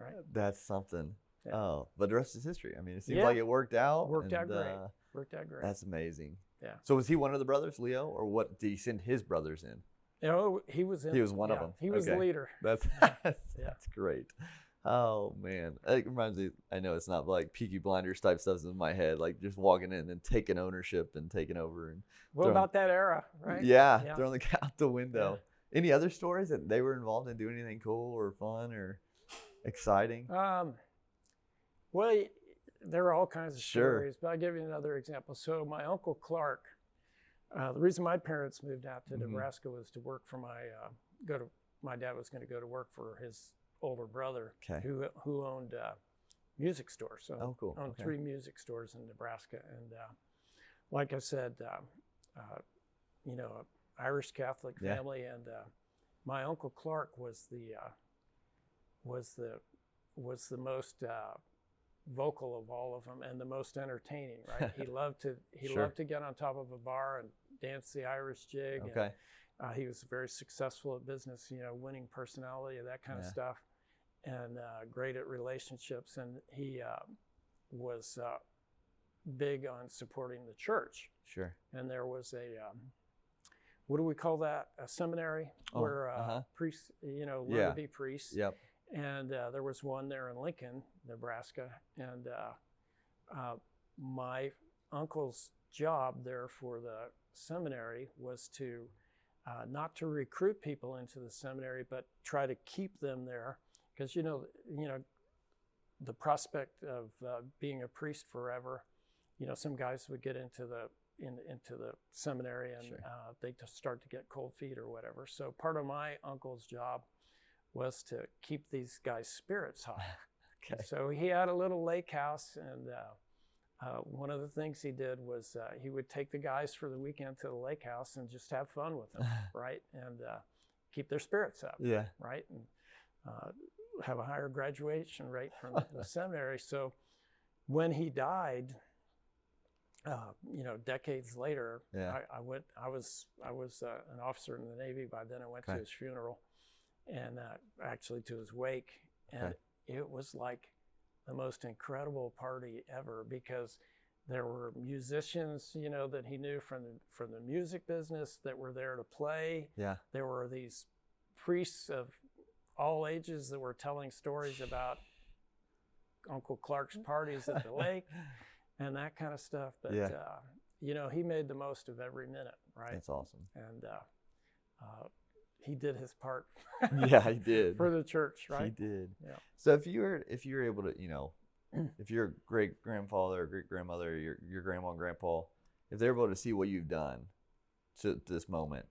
Right. That's something. Yeah. Oh, but the rest is history. I mean, it seems Yeah. like it worked out. Worked out great. That's amazing. Yeah. So was he one of the brothers, Leo, or what? Did he send his brothers in? He was in. He was one of them. He was the leader. That's great. Oh man, it reminds me. I know it's not like Peaky Blinders type stuff in my head, like just walking in and taking ownership and taking over. And what about that era, right? Yeah, throwing the cat out the window. Yeah. Any other stories that they were involved in doing anything cool or fun or exciting? Well, there are all kinds of stories, but I'll give you another example. So my Uncle Clark, the reason my parents moved out to Nebraska was to work for my dad was going to go to work for his older brother, who owned music stores. So owned 3 music stores in Nebraska. And like I said, Irish Catholic family, and my Uncle Clark was the most vocal of all of them and the most entertaining. Right? He loved to get on top of a bar and dance the Irish jig. Okay. And, he was very successful at business. Winning personality, that kind of stuff, and great at relationships. And he was big on supporting the church. Sure. And there was a what do we call that? A seminary where priests, learn to be priests. Yep. And there was one there in Lincoln, Nebraska. And my uncle's job there for the seminary was to not to recruit people into the seminary, but try to keep them there, because the prospect of being a priest forever. Some guys would get into the seminary and they just start to get cold feet or whatever. So part of my uncle's job was to keep these guys' spirits high. Okay. So he had a little lake house, and one of the things he did was he would take the guys for the weekend to the lake house and just have fun with them, right? And keep their spirits up, right? And have a higher graduation rate from the seminary. So when he died, decades later, I was an officer in the Navy by then. I went to his funeral, and actually to his wake, and it was like the most incredible party ever, because there were musicians, that he knew from the music business that were there to play. Yeah. There were these priests of all ages that were telling stories about Uncle Clark's parties at the lake and that kind of stuff. But, he made the most of every minute, right? That's awesome. And he did his part. Yeah, he did. For the church, right? He did. Yeah. So if you were able to, if your great grandfather or great grandmother, your grandma and grandpa, if they're able to see what you've done to this moment,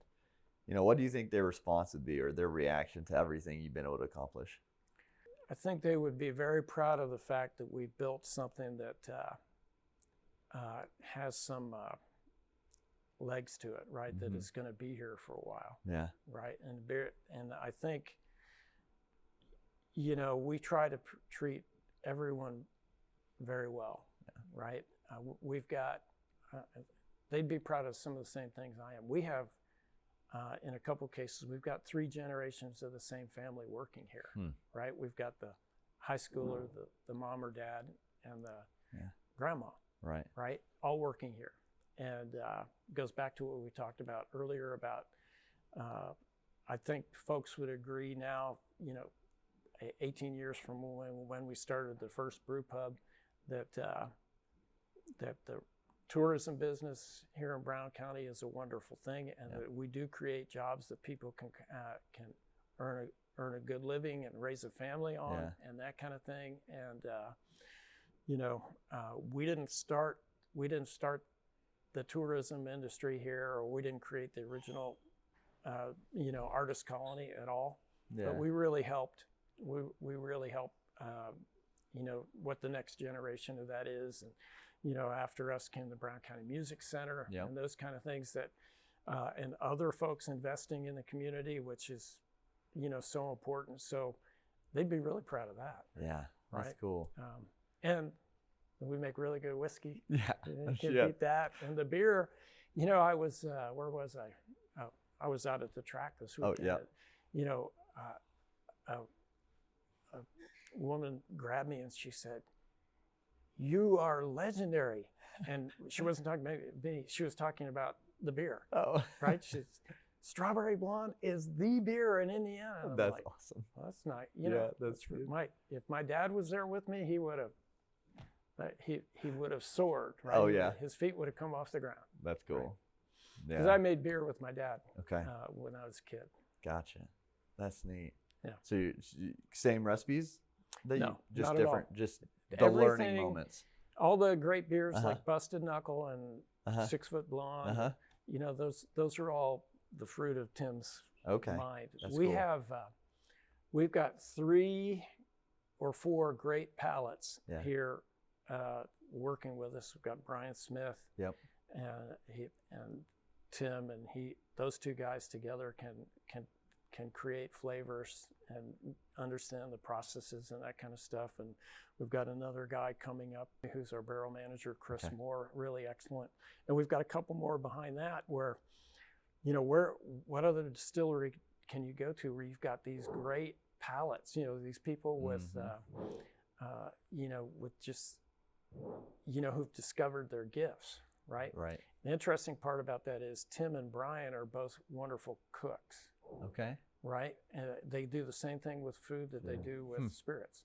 what do you think their response would be, or their reaction to everything you've been able to accomplish? I think they would be very proud of the fact that we built something that has some legs to it, right? That it's going to be here for a while. Yeah. Right. And I think, we try to treat everyone very well, right? We've got, they'd be proud of some of the same things I am. We have, in a couple cases, we've got 3 generations of the same family working here, right? We've got the high schooler, the mom or dad, and the grandma, right? All working here. And goes back to what we talked about earlier about, I think folks would agree now, 18 years from when we started the first brew pub, that the tourism business here in Brown County is a wonderful thing, and that we do create jobs that people can earn a good living and raise a family on, and that kind of thing. And we didn't start the tourism industry here, or we didn't create the original artist colony at all. But we really helped. We really helped. What the next generation of that is, and after us came the Brown County Music Center and those kind of things that, and other folks investing in the community, which is, so important. So they'd be really proud of that. Yeah, that's right? cool. And we make really good whiskey. Yeah, you can't beat that. And the beer, I was, where was I? Oh, I was out at the track this weekend. Oh, yeah. A woman grabbed me and she said, "You are legendary." And she wasn't talking about me, she was talking about the beer. Oh. Right? She's, Strawberry Blonde is the beer in Indiana. And that's like, awesome. Well, that's not, that's good. If my dad was there with me, he would have, he would have soared, right? Oh, yeah. His feet would have come off the ground. That's cool. Right? Yeah. Because I made beer with my dad when I was a kid. Gotcha. That's neat. Yeah. So same recipes? No, just not different, at all. just the learning Everything, moments. All the great beers like Busted Knuckle and 6 Foot Blonde, those are all the fruit of Tim's mind. That's we cool. have, we've got 3 or 4 great palates here working with us. We've got Brian Smith and Tim, and those 2 guys together can create flavors and understand the processes and that kind of stuff. And we've got another guy coming up who's our barrel manager, Chris Moore, really excellent. And we've got a couple more behind that where, what other distillery can you go to where you've got these great palates, these people with, with just, who've discovered their gifts, right? Right. The interesting part about that is Tim and Brian are both wonderful cooks. Okay. Right? And they do the same thing with food that they do with spirits.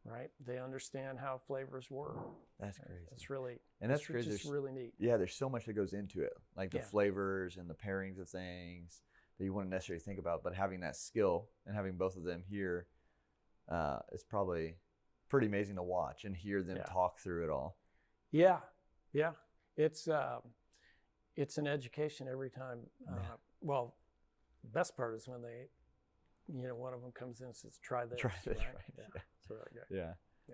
Right? They understand how flavors work. That's crazy. It's really, that's crazy. Just really neat. Yeah, there's so much that goes into it, like the flavors and the pairings of things that you wouldn't necessarily think about. But having that skill and having both of them here, is probably pretty amazing to watch and hear them talk through it all. Yeah, yeah. It's an education every time. Well, the best part is when they, one of them comes in and says, "Try this." Try this, right? Yeah. It's really good. Yeah,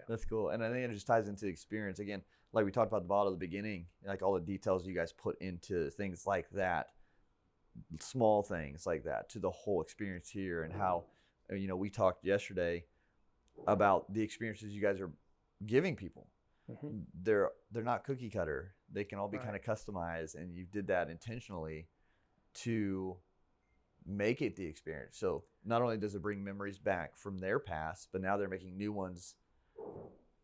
that's cool. And I think it just ties into the experience. Again, like we talked about the bottle at the beginning, like all the details you guys put into things like that, small things like that, to the whole experience here, and how, we talked yesterday about the experiences you guys are giving people. They're not cookie cutter. They can all be kind of customized, and you did that intentionally to make it the experience. So not only does it bring memories back from their past, but now they're making new ones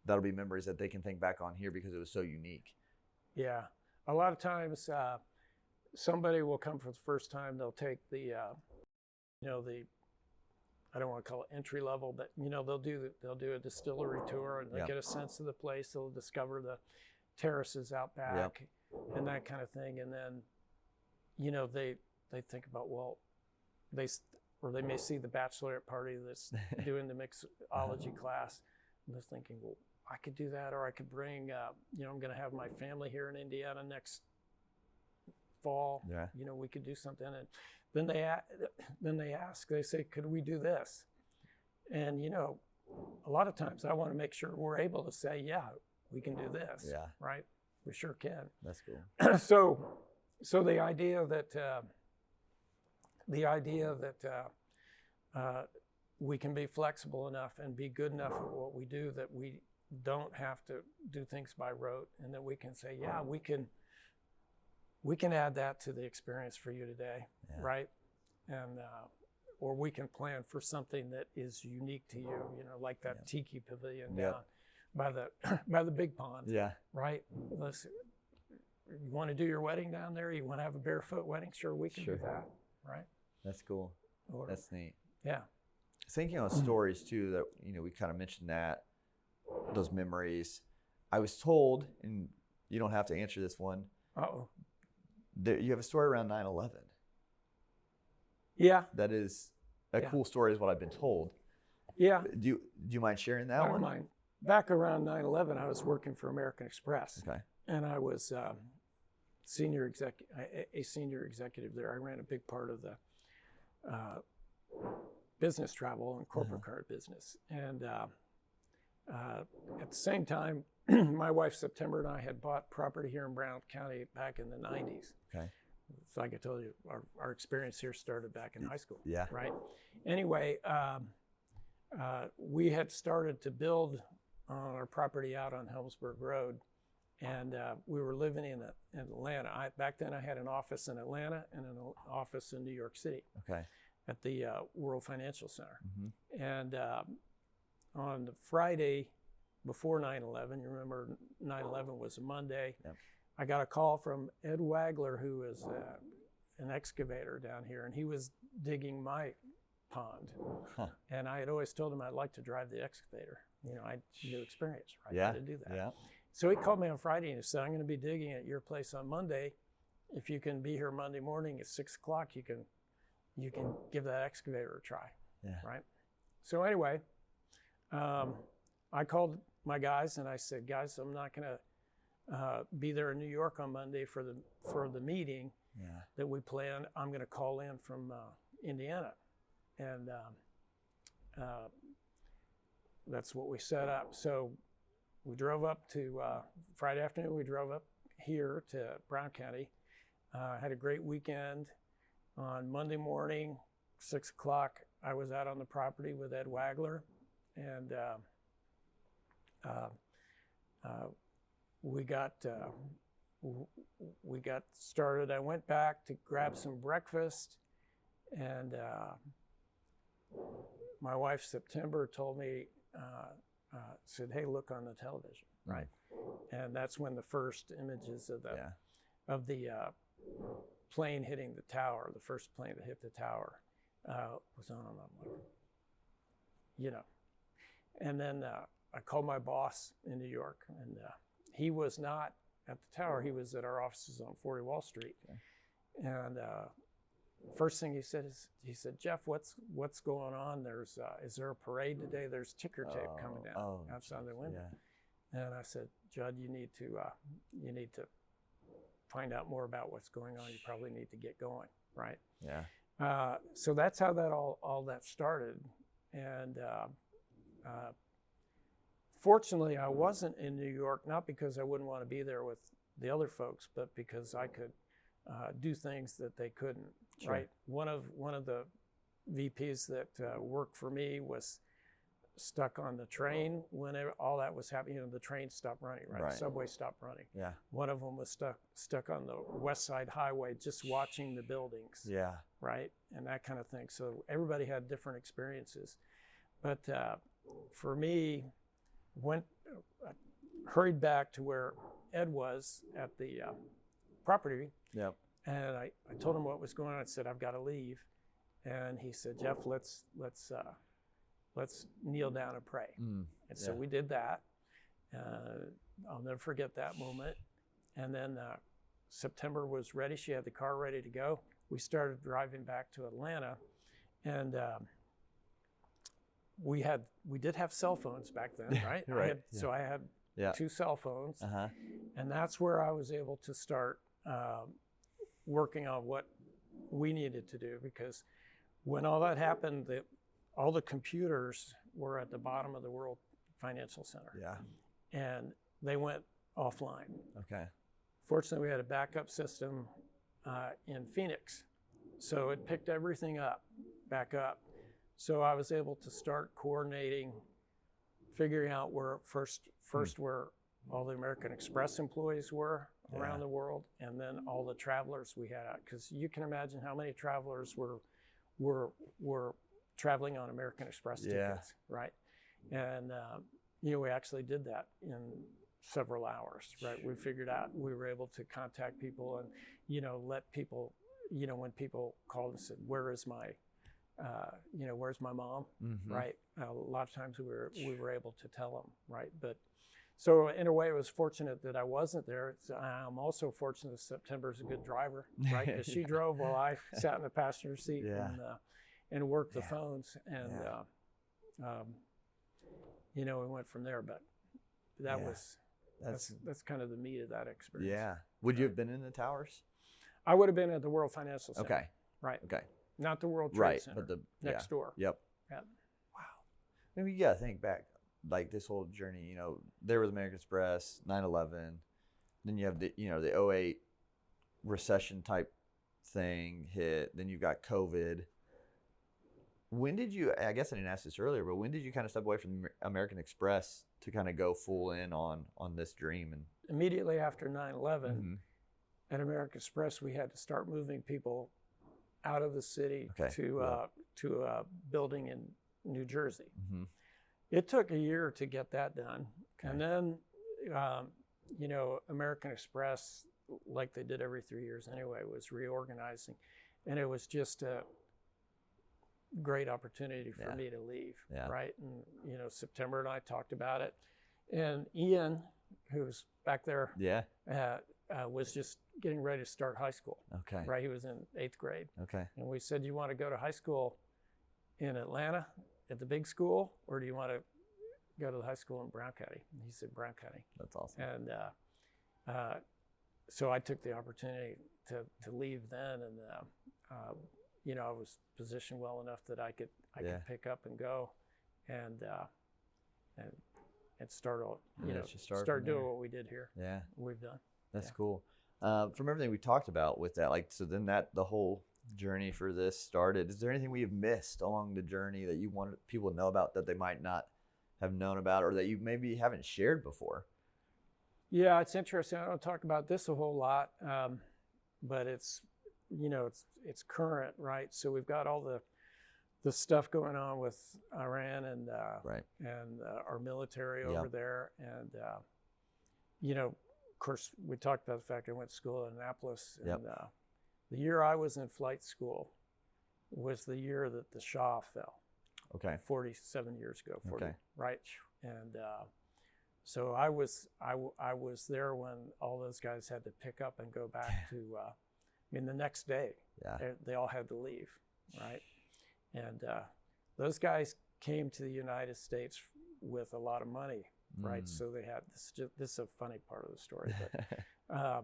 that'll be memories that they can think back on here because it was so unique. Yeah. A lot of times somebody will come for the first time, they'll take the I don't want to call it entry level, but they'll do a distillery tour and they'll get a sense of the place. They'll discover the terraces out back and that kind of thing. And then, they think about, they may see the bachelorette party that's doing the mixology class, and they're thinking, well, I could do that, or I could bring, I'm going to have my family here in Indiana next fall. Yeah. We could do something. And then they ask, they say, could we do this? And, a lot of times I want to make sure we're able to say, yeah, we can do this. Yeah. Right? We sure can. That's cool. So So the idea that we can be flexible enough and be good enough at what we do that we don't have to do things by rote, and that we can say, yeah, we can add that to the experience for you today, right? And or we can plan for something that is unique to you, like that tiki pavilion down by the big pond, right? You want to do your wedding down there? You want to have a barefoot wedding? Sure, we can do that, right? That's cool. That's neat. Yeah. Thinking on stories too, that we kind of mentioned that those memories. I was told, and you don't have to answer this one. You have a story around 9/11. Yeah. That is a cool story, is what I've been told. Yeah. Do you mind sharing that one? I don't mind. Back around 9/11, I was working for American Express. Okay. And I was a senior executive there. I ran a big part of the business travel and corporate card business. And at the same time, my wife September and I had bought property here in Brown County back in the 90s. Okay. So like I told you, our experience here started back in high school. Yeah. Right. Anyway, we had started to build our property out on Helmsburg Road, and we were living in Atlanta. Back then I had an office in Atlanta and an office in New York City. Okay. At the World Financial Center. Mm-hmm. And on the Friday before 9/11, you remember 9/11 was a Monday, I got a call from Ed Wagler, who is an excavator down here, and he was digging my pond. And I had always told him I'd like to drive the excavator. I had new experience, right? How to do that. Yeah. So he called me on Friday and he said, I'm going to be digging at your place on Monday. If you can be here Monday morning at 6 o'clock, you can give that excavator a try, right? So anyway, I called my guys and I said, guys, I'm not going to be there in New York on Monday for the meeting that we planned. I'm going to call in from Indiana, and that's what we set up. So we drove up to Friday afternoon. We drove up here to Brown County. Had a great weekend. On Monday morning, 6 o'clock, I was out on the property with Ed Wagler, and we got started. I went back to grab some breakfast, and my wife September told me, said, "Hey, look on the television." Right, and that's when the first images of the plane hitting the tower, the first plane that hit the tower, was on. I'm like, And then I called my boss in New York, and he was not at the tower. He was at our offices on 40 Wall Street. Okay. And first thing he said, Jeff, what's going on? Is there a parade today? There's ticker tape coming down outside the window. Yeah. And I said, Judd, you need to find out more about what's going on. You probably need to get going, right? Yeah. So that's how that all that started, and fortunately, I wasn't in New York, not because I wouldn't want to be there with the other folks, but because I could do things that they couldn't. Sure. Right. One of the VPs that worked for me was stuck on the train whenever all that was happening. The train stopped running, right? The subway stopped running. Yeah. One of them was stuck on the West Side Highway, just watching the buildings. Yeah. Right, and that kind of thing. So everybody had different experiences, but for me, hurried back to where Ed was at the property. Yep. And I told him what was going on. I said, I've got to leave, and he said, Jeff, let's kneel down and pray. And so we did that. I'll never forget that moment. And then September was ready. She had the car ready to go. We started driving back to Atlanta, and we did have cell phones back then, right? Right. So I had 2 cell phones, and that's where I was able to start working on what we needed to do, because when all that happened, all the computers were at the bottom of the World Financial Center. Yeah. And they went offline. Okay. Fortunately, we had a backup system in Phoenix. So it picked everything back up. So I was able to start coordinating, figuring out where first where all the American Express employees were around the world, and then all the travelers we had out. Because you can imagine how many travelers were traveling on American Express tickets, right? And we actually did that in several hours, right? We figured out, we were able to contact people and, let people, when people called and said, where's my mom, right? A lot of times we were able to tell them, right? But so in a way, it was fortunate that I wasn't there. I'm also fortunate that September's a good driver, right? Because she drove while I sat in the passenger seat and worked the phones, and we went from there. But that's kind of the meat of that experience. Yeah. Would you have been in the towers? I would have been at the World Financial Center. Okay. Right. Okay. Not the World Trade Center. But the next door. Yep. Yeah. Wow. Maybe you gotta think back, like this whole journey. There was American Express, 9/11, then you have the the 2008 recession type thing hit. Then you've got COVID. When did you? I guess I didn't ask this earlier, but when did you kind of step away from American Express to kind of go full in on this dream? And immediately after 9/11, at American Express, we had to start moving people out of the city to a building in New Jersey. It took a year to get that done, and then American Express, like they did every 3 years anyway, was reorganizing, and it was just a great opportunity for me to leave, right? And September and I talked about it, and Ian, who's back there, was just getting ready to start high school. Okay. Right, he was in 8th grade. Okay. And we said, "Do you want to go to high school in Atlanta at the big school, or do you want to go to the high school in Brown County?" And he said Brown County. That's awesome. And so I took the opportunity to leave then, and I was positioned well enough that I could pick up and go, and start doing what we did here. Yeah, we've done. That's cool. From everything we talked about with that, so then the whole journey for this started. Is there anything we have missed along the journey that you want people to know about that they might not have known about, or that you maybe haven't shared before? Yeah, it's interesting. I don't talk about this a whole lot, but it's current, right? So we've got all the stuff going on with Iran and our military over there, and of course, we talked about the fact I went to school in Annapolis, and the year I was in flight school was the year that the Shah fell. Okay. 47 years ago. Right. And so I was there when all those guys had to pick up and go back to. The next day, they all had to leave, right? And those guys came to the United States with a lot of money. Right, so they had this is a funny part of the story, but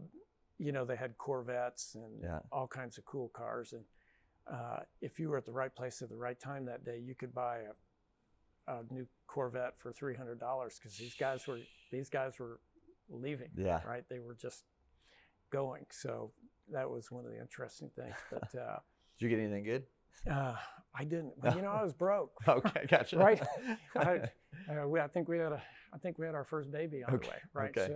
they had Corvettes and all kinds of cool cars, and if you were at the right place at the right time that day, you could buy a new Corvette for $300 because these guys were leaving. Right, they were just going. So that was one of the interesting things. But did you get anything good? I didn't. I was broke. Okay, gotcha. Right. I think we had our first baby on the way. Right. Okay.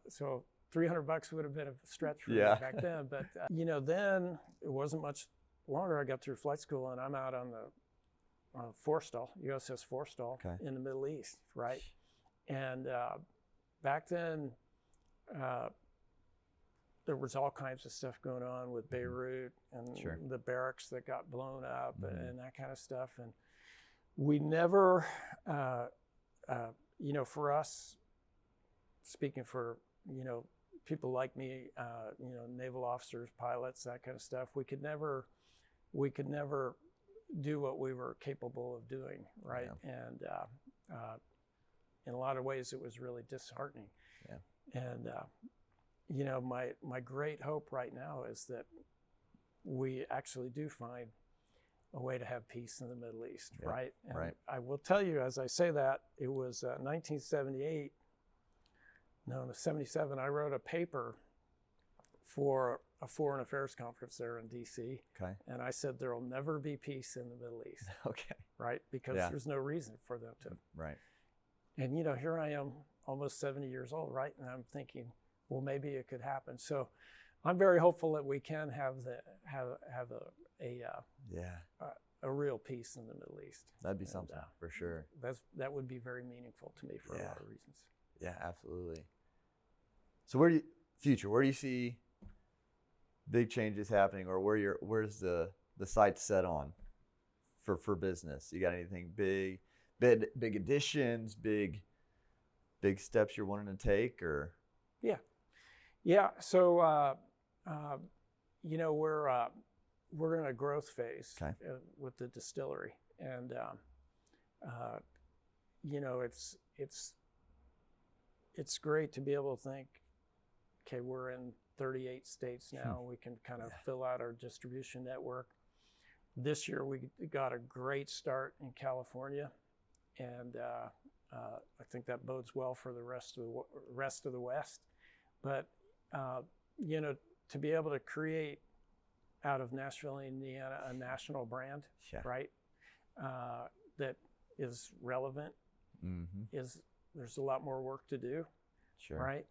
So $300 would have been a stretch for me back then. But then it wasn't much longer. I got through flight school, and I'm out on the forestall, USS Forestall, in the Middle East. Right. And back then, there was all kinds of stuff going on with Beirut and the barracks that got blown up and that kind of stuff. And we never, for us, speaking for, people like me, naval officers, pilots, that kind of stuff, we could never do what we were capable of doing, right? And in a lot of ways, it was really disheartening. And my great hope right now is that we actually do find a way to have peace in the Middle East, right? And I will tell you, as I say that, it was 1978, no, 77, I wrote a paper for a foreign affairs conference there in D.C. Okay. And I said, there will never be peace in the Middle East. Okay. Right? Because there's no reason for them to. Right. And, here I am, almost 70 years old, right? And I'm thinking, well, maybe it could happen. So I'm very hopeful that we can have a real peace in the Middle East. That'd be something for sure. That would be very meaningful to me for a lot of reasons. Yeah, absolutely. So where do you see big changes happening, or where's the sights set on for business? You got anything big additions, big steps you're wanting to take, or? Yeah. So we're in a growth phase with the distillery, and it's great to be able to think, okay, we're in 38 states now. We can kind of fill out our distribution network. This year we got a great start in California, and I think that bodes well for the rest of the West. But to be able to create out of Nashville, Indiana, a national brand, right, that is relevant, there's a lot more work to do, right?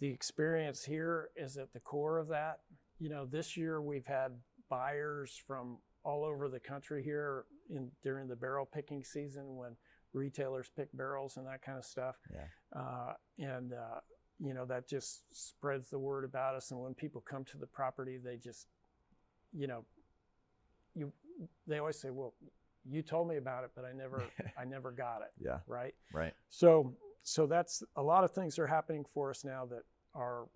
The experience here is at the core of that. This year we've had buyers from all over the country here during the barrel picking season, when retailers pick barrels and that kind of stuff. That just spreads the word about us. And when people come to the property, they just, they always say, well, you told me about it, but I never got it. Yeah. Right. Right. So that's a lot of things are happening for us now that are,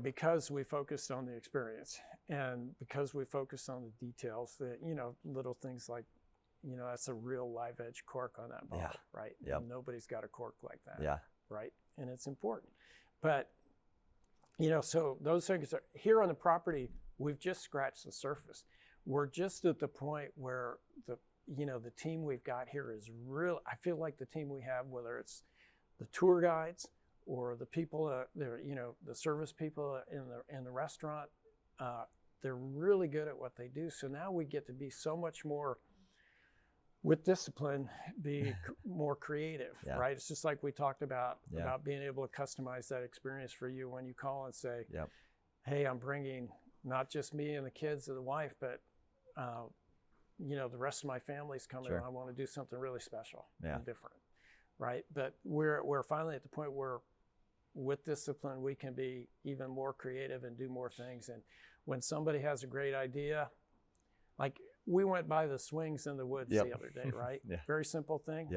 because we focused on the experience, and because we focused on the details, that, little things like, that's a real live edge cork on that bottle, right? Yep. Nobody's got a cork like that. Yeah. Right. And it's important. But, so those things are here on the property. We've just scratched the surface. We're just at the point where the team we've got here is real. I feel like the team we have, whether it's the tour guides or the people, the service people in the restaurant, they're really good at what they do. So now we get to be so much more, with discipline, be more creative, right? It's just like we talked about being able to customize that experience for you when you call and say, hey, I'm bringing not just me and the kids and the wife, but the rest of my family's coming, and I want to do something really special and different, right? But we're finally at the point where, with discipline, we can be even more creative and do more things. And when somebody has a great idea, like we went by the swings in the woods the other day, right? Very simple thing.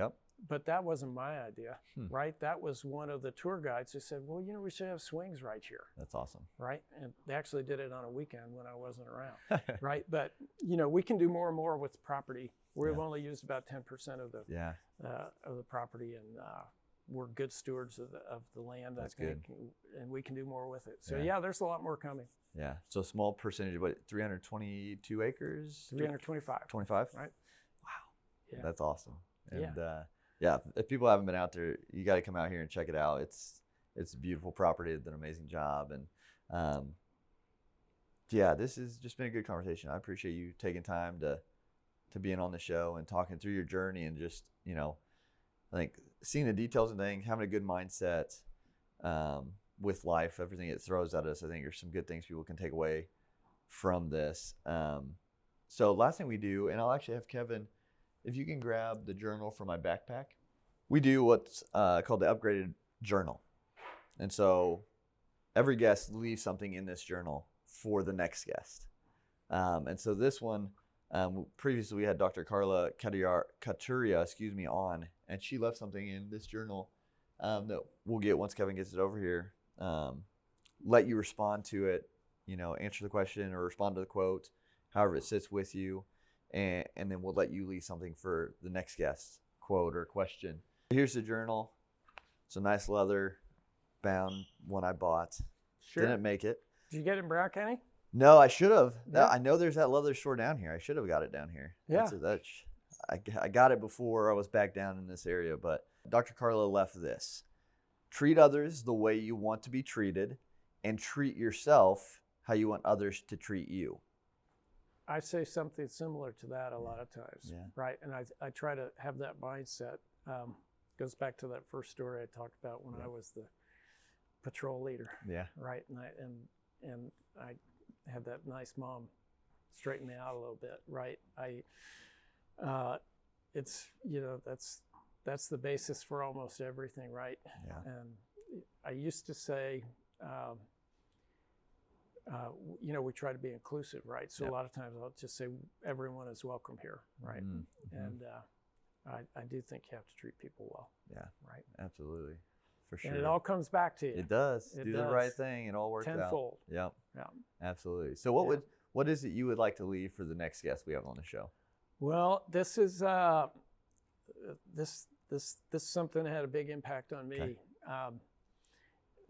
But that wasn't my idea, right? That was one of the tour guides who said, well, we should have swings right here. That's awesome. Right? And they actually did it on a weekend when I wasn't around, right? But, we can do more and more with property. We've only used about 10% of the property, and we're good stewards of the land. That's good. And we can do more with it. So there's a lot more coming. Yeah. So small percentage, 322 acres? 325. 25? Right. Wow. Yeah. That's awesome. And if people haven't been out there, you got to come out here and check it out. It's a beautiful property. They did an amazing job. And this has just been a good conversation. I appreciate you taking time to being on the show and talking through your journey, and just, I think seeing the details and things, having a good mindset with life, everything it throws at us. I think there's some good things people can take away from this. So last thing we do, and I'll actually have Kevin, if you can grab the journal from my backpack. We do what's called the upgraded journal. And so every guest leaves something in this journal for the next guest. And so this one, previously we had Dr. Carla Caturia, on, and she left something in this journal that we'll get once Kevin gets it over here. Let you respond to it, answer the question or respond to the quote, however it sits with you. And then we'll let you leave something for the next guest, quote or question. Here's the journal. It's a nice leather bound one I bought. Sure. Didn't make it. Did you get it in Brown County? No, I should have. Yeah. I know there's that leather store down here. I should have got it down here. Yeah. I got it before I was back down in this area. But Dr. Carla left this. Treat others the way you want to be treated, and treat yourself how you want others to treat you. I say something similar to that a lot of times, right? And I try to have that mindset. Goes back to that first story I talked about when I was the patrol leader, right? And I had that nice mom straighten me out a little bit, right? It's, you know, that's the basis for almost everything, right? And I used to say, you know, we try to be inclusive, right? So a lot of times I'll just say everyone is welcome here, right? And I do think you have to treat people well. Right. Absolutely. For sure. And it all comes back to you. It does. Do the right thing. It all works tenfold. out. Yeah. Absolutely. So what is it you would like to leave for the next guest we have on the show? Well, this is this is something that had a big impact on me.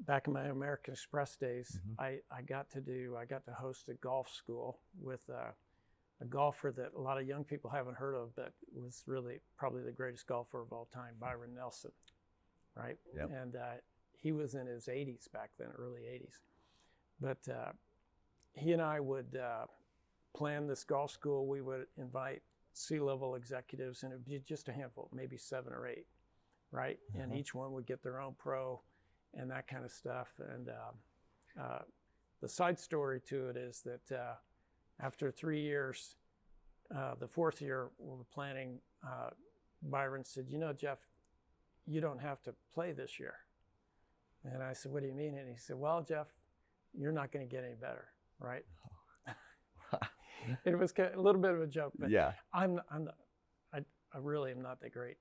Back in my American Express days, I got to host a golf school with a golfer that a lot of young people haven't heard of, but was really probably the greatest golfer of all time, Byron Nelson, right? And he was in his 80s back then, early 80s. But he and I would plan this golf school. We would invite C-level executives, and it would be just a handful, maybe 7 or 8, right? And each one would get their own pro and that kind of stuff. And the side story to it is that after 3 years, the 4th year we were planning, Byron said, you know, Jeff, you don't have to play this year. And I said, what do you mean? And he said, well, Jeff, you're not going to get any better, right? It was a little bit of a joke, but I really am not that great,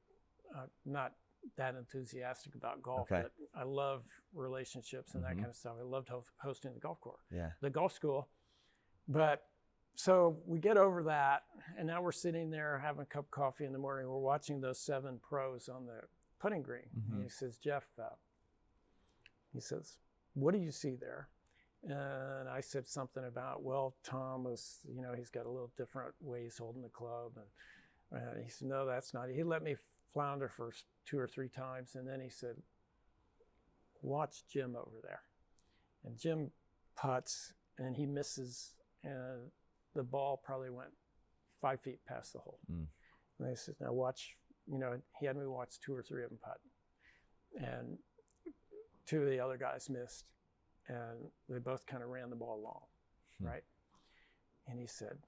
not that enthusiastic about golf, but I love relationships and that kind of stuff. I loved hosting the golf course, the golf school. But so we get over that, and now we're sitting there having a cup of coffee in the morning. We're watching those 7 pros on the putting green. And he says, Jeff, he says, what do you see there? And I said something about, well, Tom was, you know, he's got a little different way he's holding the club. And he said, no, that's not it. He let me flounder for 2 or 3 times. And then he said, watch Jim over there. And Jim putts, and he misses, and the ball probably went 5 feet past the hole. And he said, now watch, you know, he had me watch 2 or 3 of them putt. And 2 of the other guys missed. And they both kind of ran the ball long, right? And he said,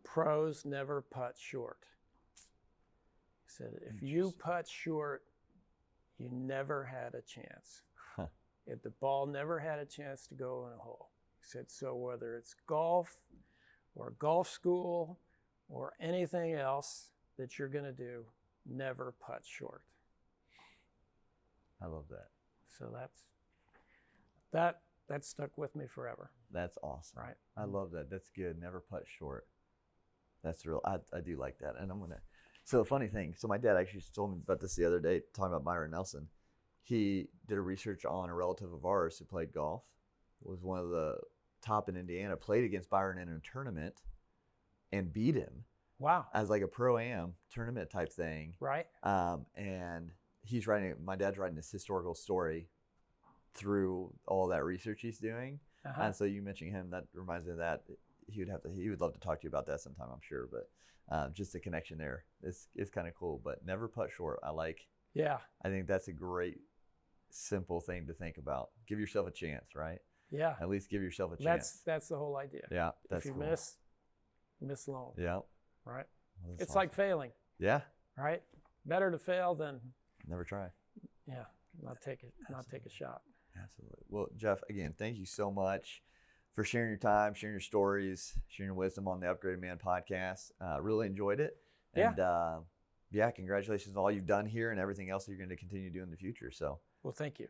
pros never putt short. He said, if you putt short, you never had a chance. If the ball never had a chance to go in a hole. He said, so whether it's golf or golf school or anything else that you're going to do, never putt short. I love that. So that stuck with me forever. That's awesome. Right. I love that. That's good. Never putt short. That's real. I do like that. And so a funny thing. So my dad actually told me about this the other day, talking about Byron Nelson. He did a research on a relative of ours who played golf, was one of the top in Indiana, played against Byron in a tournament and beat him. Wow. As like a pro-am tournament type thing. Right. And my dad's writing this historical story through all that research he's doing. And so you mentioning him, that reminds me of that. He would love to talk to you about that sometime, I'm sure. But just the connection there is kind of cool. But never putt short. I think that's a great, simple thing to think about. Give yourself a chance, right? Yeah. At least give yourself a chance. That's the whole idea. Yeah. That's if you cool. miss long. Yeah. Right. Well, it's awesome. like failing. Yeah. Right. Better to fail than never try. Yeah. Not take a shot. Absolutely. Well, Jeff, again, thank you so much for sharing your time, sharing your stories, sharing your wisdom on the Upgraded Man podcast. Really enjoyed it. And congratulations on all you've done here and everything else that you're going to continue to do in the future. So, well, thank you.